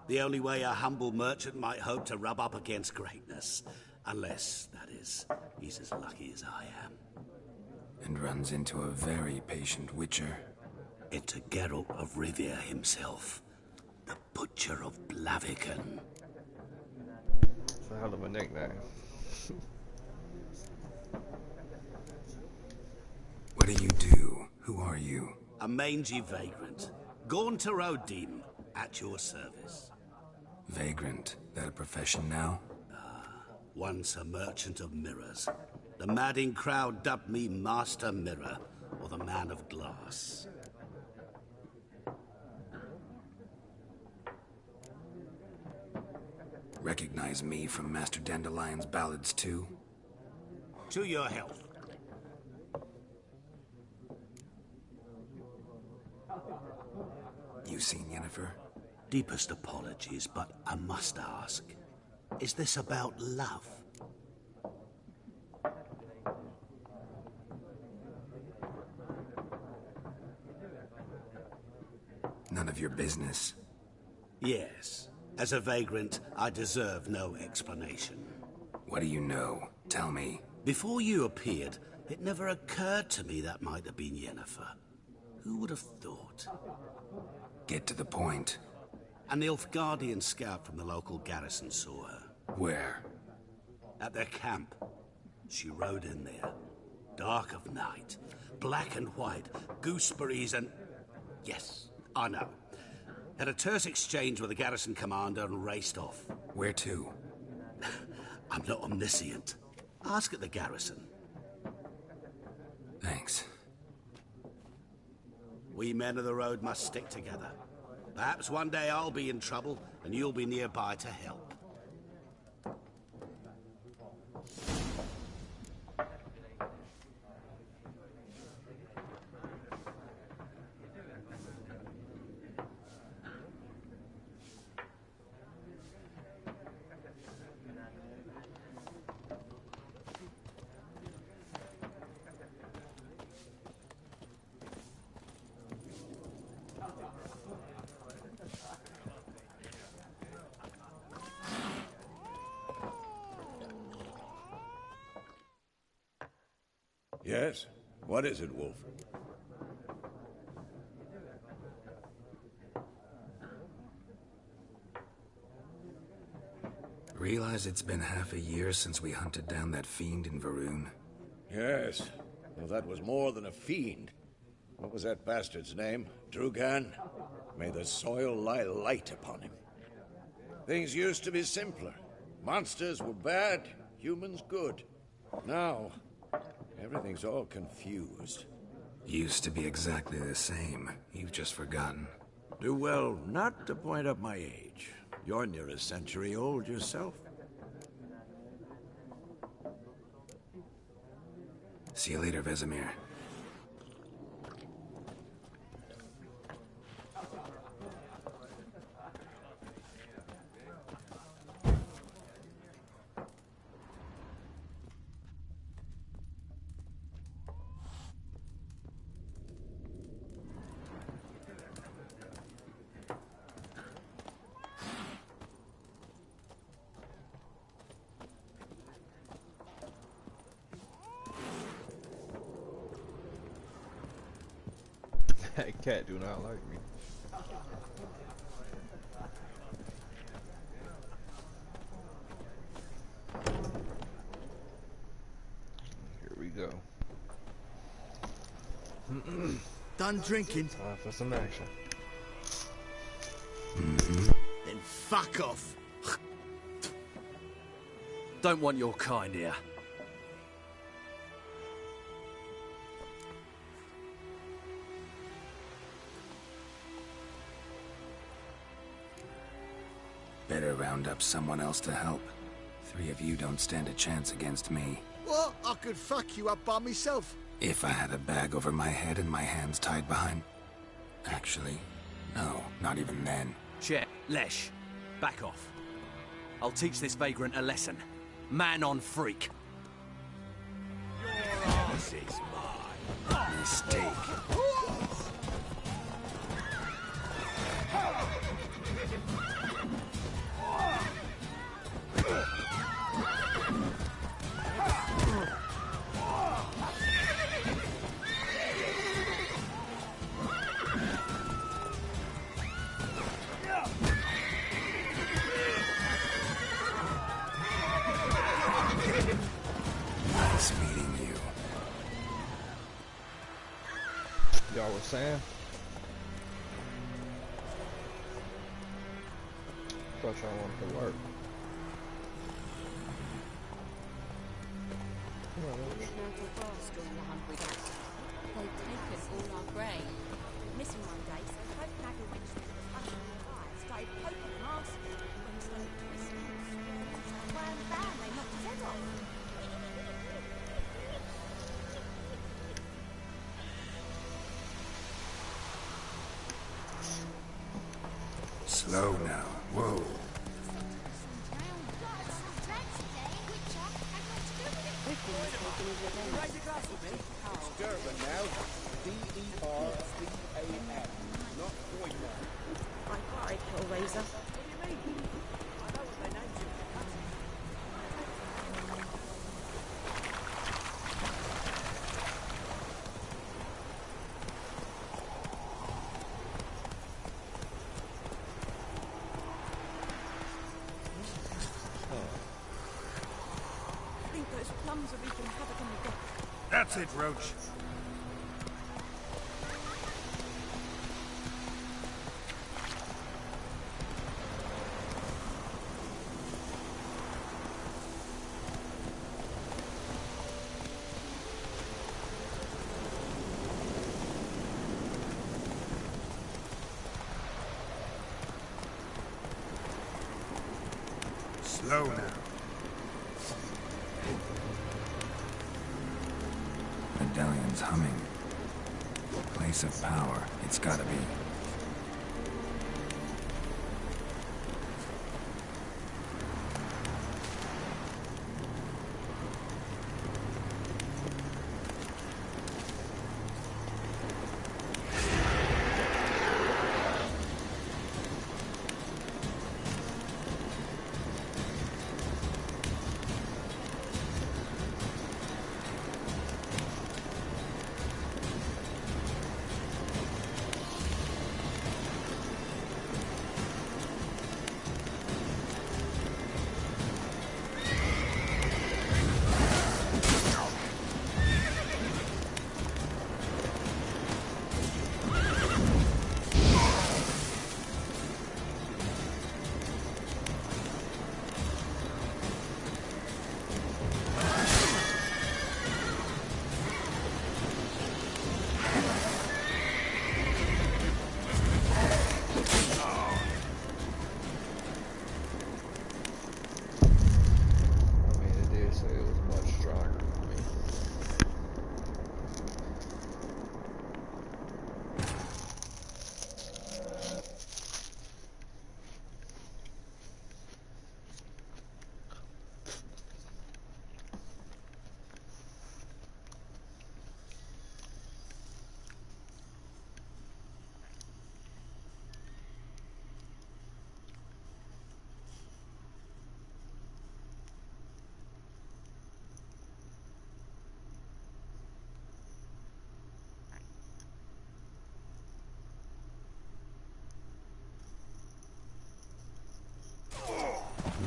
Speaker 7: The only way a humble merchant might hope to rub up against greatness. Unless, that is, he's as lucky as I am.
Speaker 3: And runs into a very patient witcher.
Speaker 7: Into Geralt of Rivia himself. The Butcher of Blaviken.
Speaker 2: It's a hell of a nickname.
Speaker 3: What do you do? Who are you?
Speaker 7: A mangy vagrant. Gaunter O'Dim, at your service.
Speaker 3: Vagrant. That a profession now?
Speaker 7: Once a merchant of mirrors. The madding crowd dubbed me Master Mirror, or the Man of Glass.
Speaker 3: Recognize me from Master Dandelion's ballads too?
Speaker 7: To your health.
Speaker 3: You seen Yennefer?
Speaker 7: Deepest apologies, but I must ask. Is this about love?
Speaker 3: none of your business.
Speaker 7: Yes. As a vagrant, I deserve no explanation.
Speaker 3: What do you know? Tell me.
Speaker 7: Before you appeared, it never occurred to me that might have been Yennefer. Who would have thought?
Speaker 3: Get to the point.
Speaker 7: An Nilfgaardian scout from the local garrison saw her.
Speaker 3: Where?
Speaker 7: At their camp. She rode in there. Dark of night. Black and white. Gooseberries and... Yes, I know. Had a terse exchange with the garrison commander and raced off.
Speaker 3: Where to?
Speaker 7: I'm not omniscient. Ask at the garrison.
Speaker 3: Thanks.
Speaker 7: We men of the road must stick together. Perhaps one day I'll be in trouble and you'll be nearby to help.
Speaker 5: Yes? What is it, Wolf?
Speaker 3: Realize it's been half a year since we hunted down that fiend in Varun?
Speaker 5: Yes. Well, that was more than a fiend. What was that bastard's name? Drugan? May the soil lie light upon him. Things used to be simpler. Monsters were bad, humans good. Now, everything's all confused.
Speaker 3: Used to be exactly the same. You've just forgotten.
Speaker 5: Do well not to point up my age. You're near a century old yourself.
Speaker 3: See you later, Vesemir.
Speaker 2: That cat do not like me. Here we go.
Speaker 9: Done drinking?
Speaker 2: Time for some action.
Speaker 9: Then fuck off.
Speaker 15: Don't want your kind here.
Speaker 3: Better round up someone else to help. 3 of you don't stand a chance against me.
Speaker 9: What? I could fuck you up by myself.
Speaker 3: If I had a bag over my head and my hands tied behind... Actually, no, not even then.
Speaker 15: Chet, Lesh, back off. I'll teach this vagrant a lesson. Man on freak.
Speaker 9: Your ass is mine.
Speaker 3: Mistake. Nice meeting you.
Speaker 2: Y'all were saying? Thought y'all wanted to work.
Speaker 16: They've taken all our grain. Missing one day, so both nag a witch that was under the fire started poking and asking when he started twisting. Wham bam, they knocked his head off.
Speaker 3: Slow now. Whoa.
Speaker 12: Durban now. D-E-R-B-A-N. Not Boyman.
Speaker 10: Hellraiser.
Speaker 16: I think those plums are wreaking havoc on the deck.
Speaker 3: That's it, Roach. Slow now. Medallion's humming. Place of power. It's gotta be.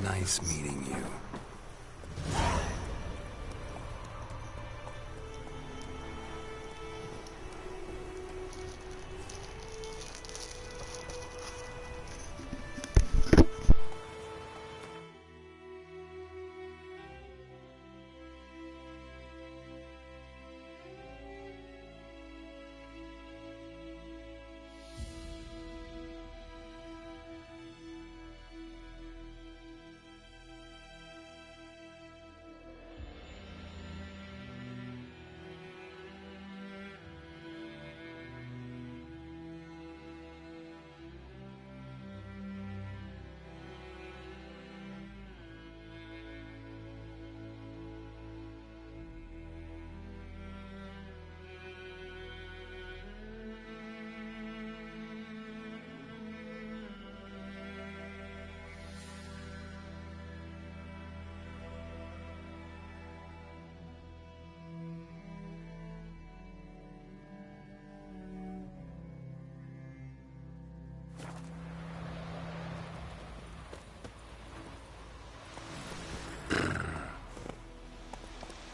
Speaker 3: Nice meeting you.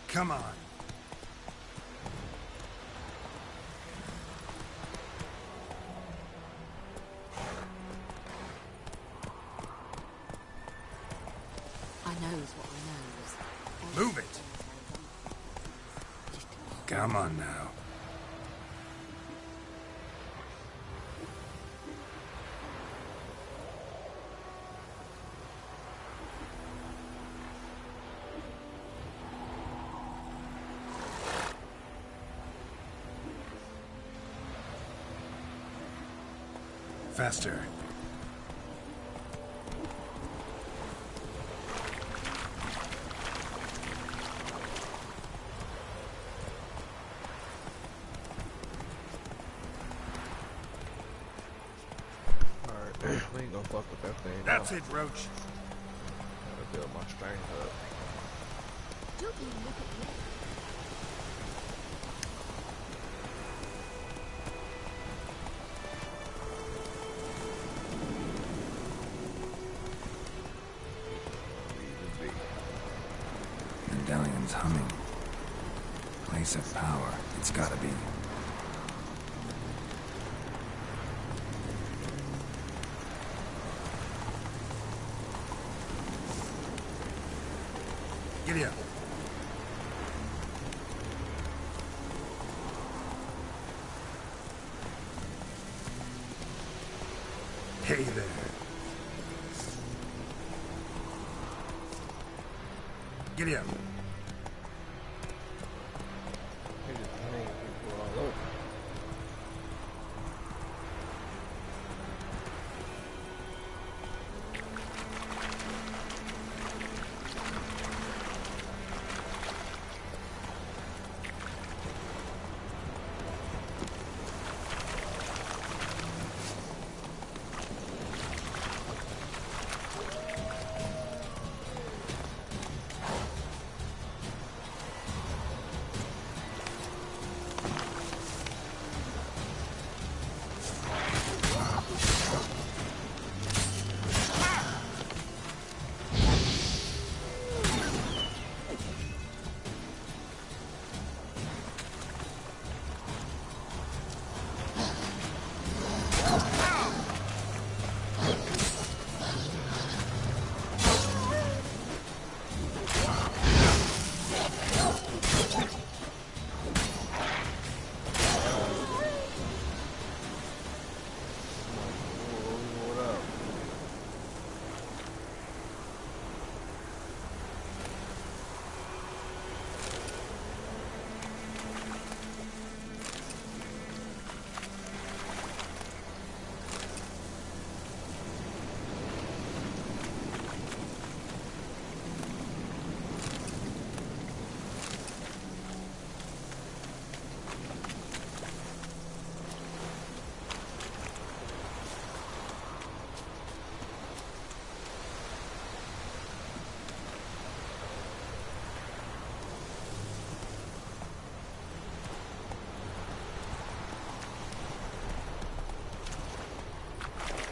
Speaker 3: Come on.
Speaker 4: I knows what I knows.
Speaker 3: Move it. Come on now. Faster.
Speaker 2: We ain't gonna fuck with that thing.
Speaker 5: That's it, Roach.
Speaker 2: Gotta build my strength up.
Speaker 6: Do you look at me?
Speaker 3: Medallion's humming. Place of power. It's gotta be. Giddy up. Hey there. Giddy up.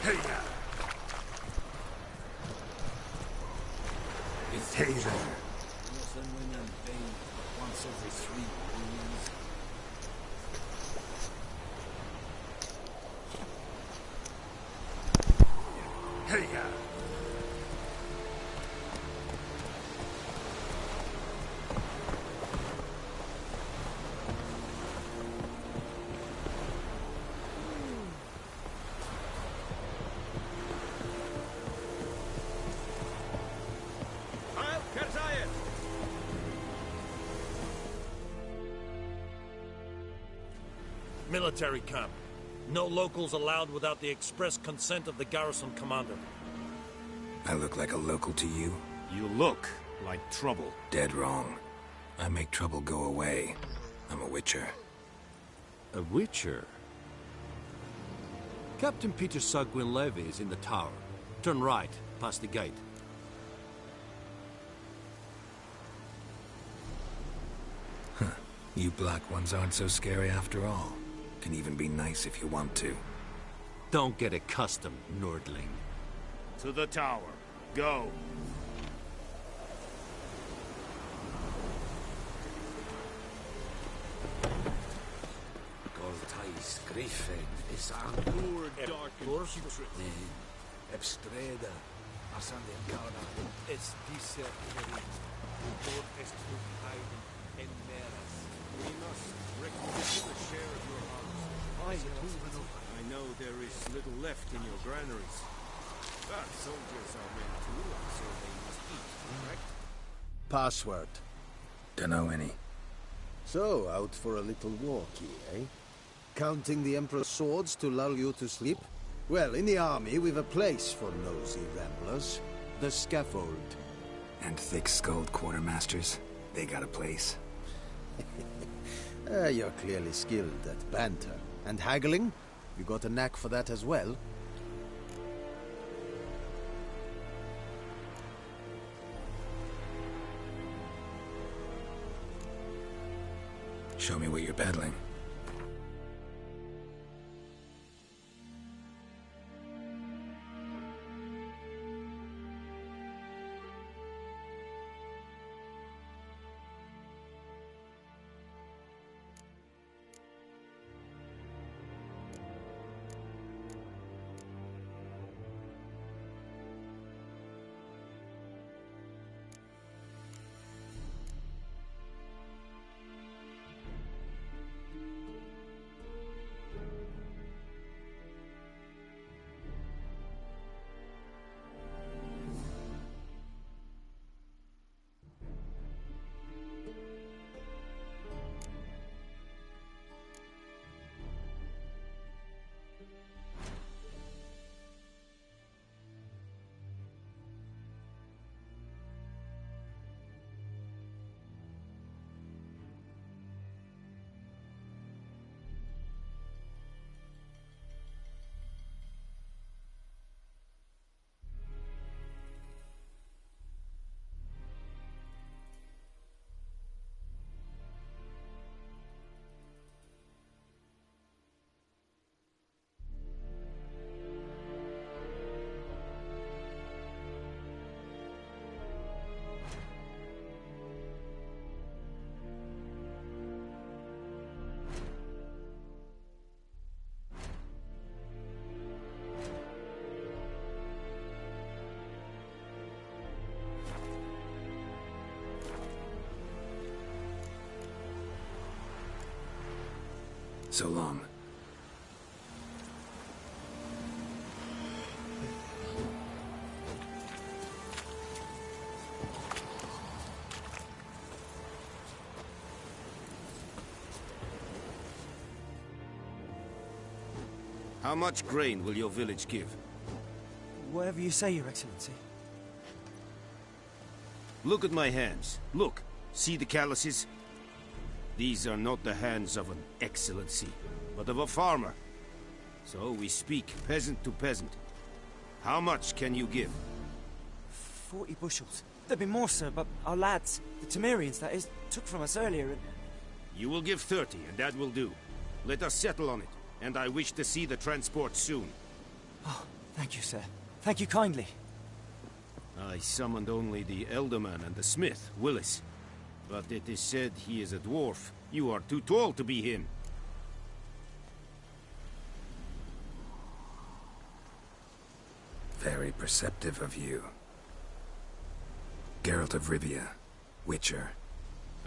Speaker 3: Hey now. It's Taser.
Speaker 5: Innocent women paid once every 3 years. Hey now.
Speaker 17: Military camp. No locals allowed without the express consent of the garrison commander.
Speaker 3: I look like a local to you?
Speaker 5: You look like trouble.
Speaker 3: Dead wrong. I make trouble go away. I'm a witcher.
Speaker 15: A witcher? Captain Peter Sagwin Levy is in the tower. Turn right, past the gate.
Speaker 3: Huh. You black ones aren't so scary after all. Can even be nice if you want to.
Speaker 15: Don't get accustomed, Nordling.
Speaker 5: To the tower. Go.
Speaker 18: Goltais Griffin is on
Speaker 5: Poor dark and putrid.
Speaker 18: Ebstreda, Asandicana,
Speaker 5: Es dice por estucaiden en meras. We must recognize a share of your harvest. I know there is little left in your granaries. But soldiers are men too, and so they must eat, correct?
Speaker 19: Password.
Speaker 3: Dunno any.
Speaker 19: So, out for a little walkie, eh? Counting the Emperor's swords to lull you to sleep? Well, in the army, we've a place for nosy ramblers. The scaffold.
Speaker 3: And thick-skulled quartermasters? They got a place.
Speaker 19: You're clearly skilled at banter. And haggling? You got a knack for that as well?
Speaker 3: Show me what you're peddling. So long.
Speaker 20: How much grain will your village give?
Speaker 11: Whatever you say, Your Excellency.
Speaker 20: Look at my hands. Look. See the calluses? These are not the hands of an excellency, but of a farmer. So we speak peasant to peasant. How much can you give?
Speaker 11: 40 bushels. There'd be more, sir, but our lads, the Temerians, that is, took from us earlier and...
Speaker 20: You will give 30, and that will do. Let us settle on it, and I wish to see the transport soon.
Speaker 11: Oh, thank you, sir. Thank you kindly.
Speaker 20: I summoned only the Elderman and the smith, Willis. But it is said he is a dwarf. You are too tall to be him.
Speaker 3: Very perceptive of you. Geralt of Rivia, Witcher.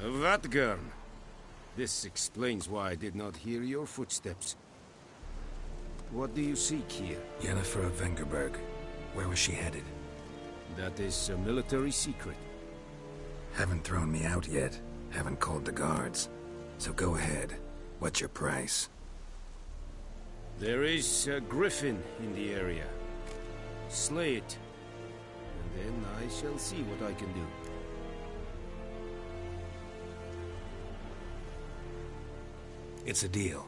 Speaker 20: Vatgern. This explains why I did not hear your footsteps. What do you seek here?
Speaker 3: Yennefer of Vengerberg. Where was she headed?
Speaker 20: That is a military secret.
Speaker 3: Haven't thrown me out yet. Haven't called the guards. So go ahead. What's your price?
Speaker 20: There is a griffin in the area. Slay it. And then I shall see what I can do.
Speaker 3: It's a deal.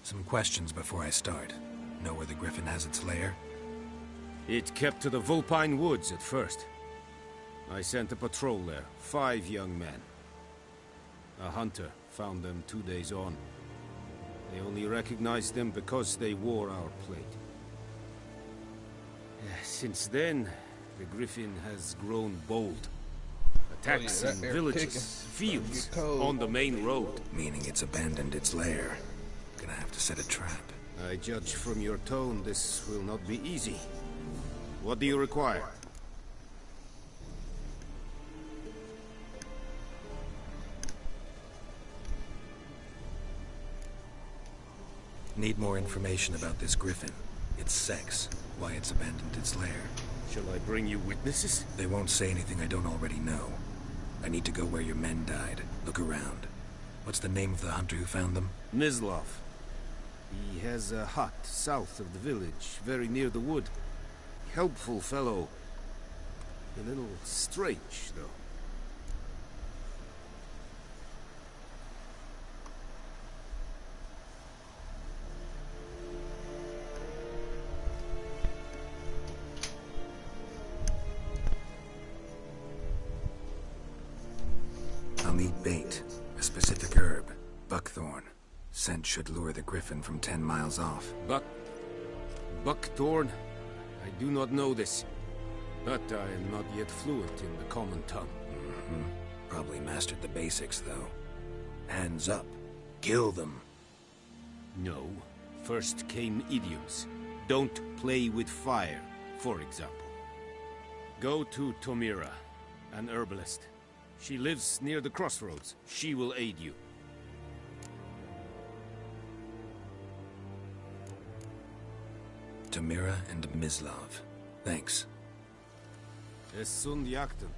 Speaker 3: Some questions before I start. Know where the griffin has its lair?
Speaker 20: It kept to the Vulpine Woods at first. I sent a patrol there, 5 young men. A hunter found them 2 days on. They only recognized them because they wore our plate. Since then, the griffin has grown bold. Attacks in villages, fields, on the main road.
Speaker 3: Meaning it's abandoned its lair. Gonna have to set a trap.
Speaker 20: I judge from your tone this will not be easy. What do you require?
Speaker 3: Need more information about this griffin. Its sex, why it's abandoned its lair.
Speaker 20: Shall I bring you witnesses?
Speaker 3: They won't say anything I don't already know. I need to go where your men died. Look around. What's the name of the hunter who found them?
Speaker 20: Mislav. He has a hut south of the village, very near the wood. Helpful fellow. A little strange, though.
Speaker 3: I'll need bait, a specific herb. Scent should lure the griffin from 10 miles off.
Speaker 20: Buckthorn? I do not know this. But I am not yet fluent in the common tongue.
Speaker 3: Probably mastered the basics, though. Hands up. Kill them.
Speaker 20: No. First came idioms. Don't play with fire, for example. Go to Tomira, an herbalist. She lives near the crossroads. She will aid you.
Speaker 3: Tomira and Mislav. Thanks.
Speaker 20: Es sunt jakten.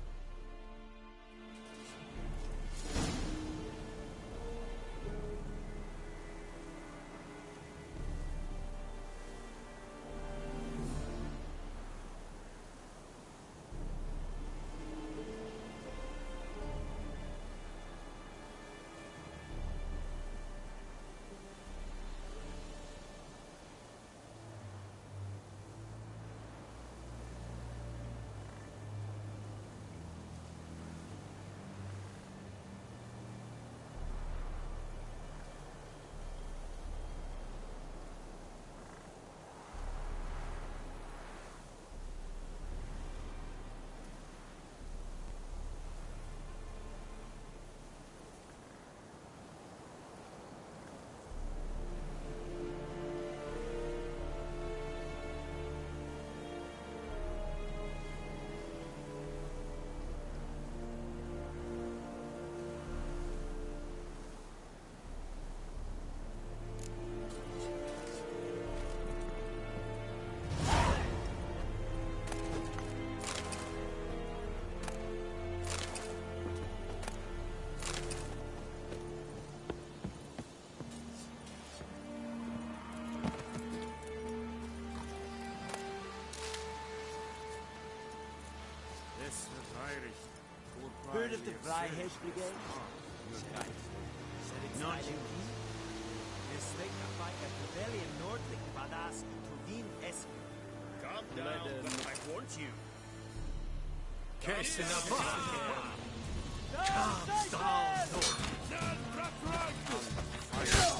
Speaker 11: Heard of the Freiheit Brigade? Not you. This thing to fight a rebellion nordlich badass Tuvin Esk.
Speaker 21: Calm down, I warned you.
Speaker 11: Curse in a
Speaker 21: Calm down,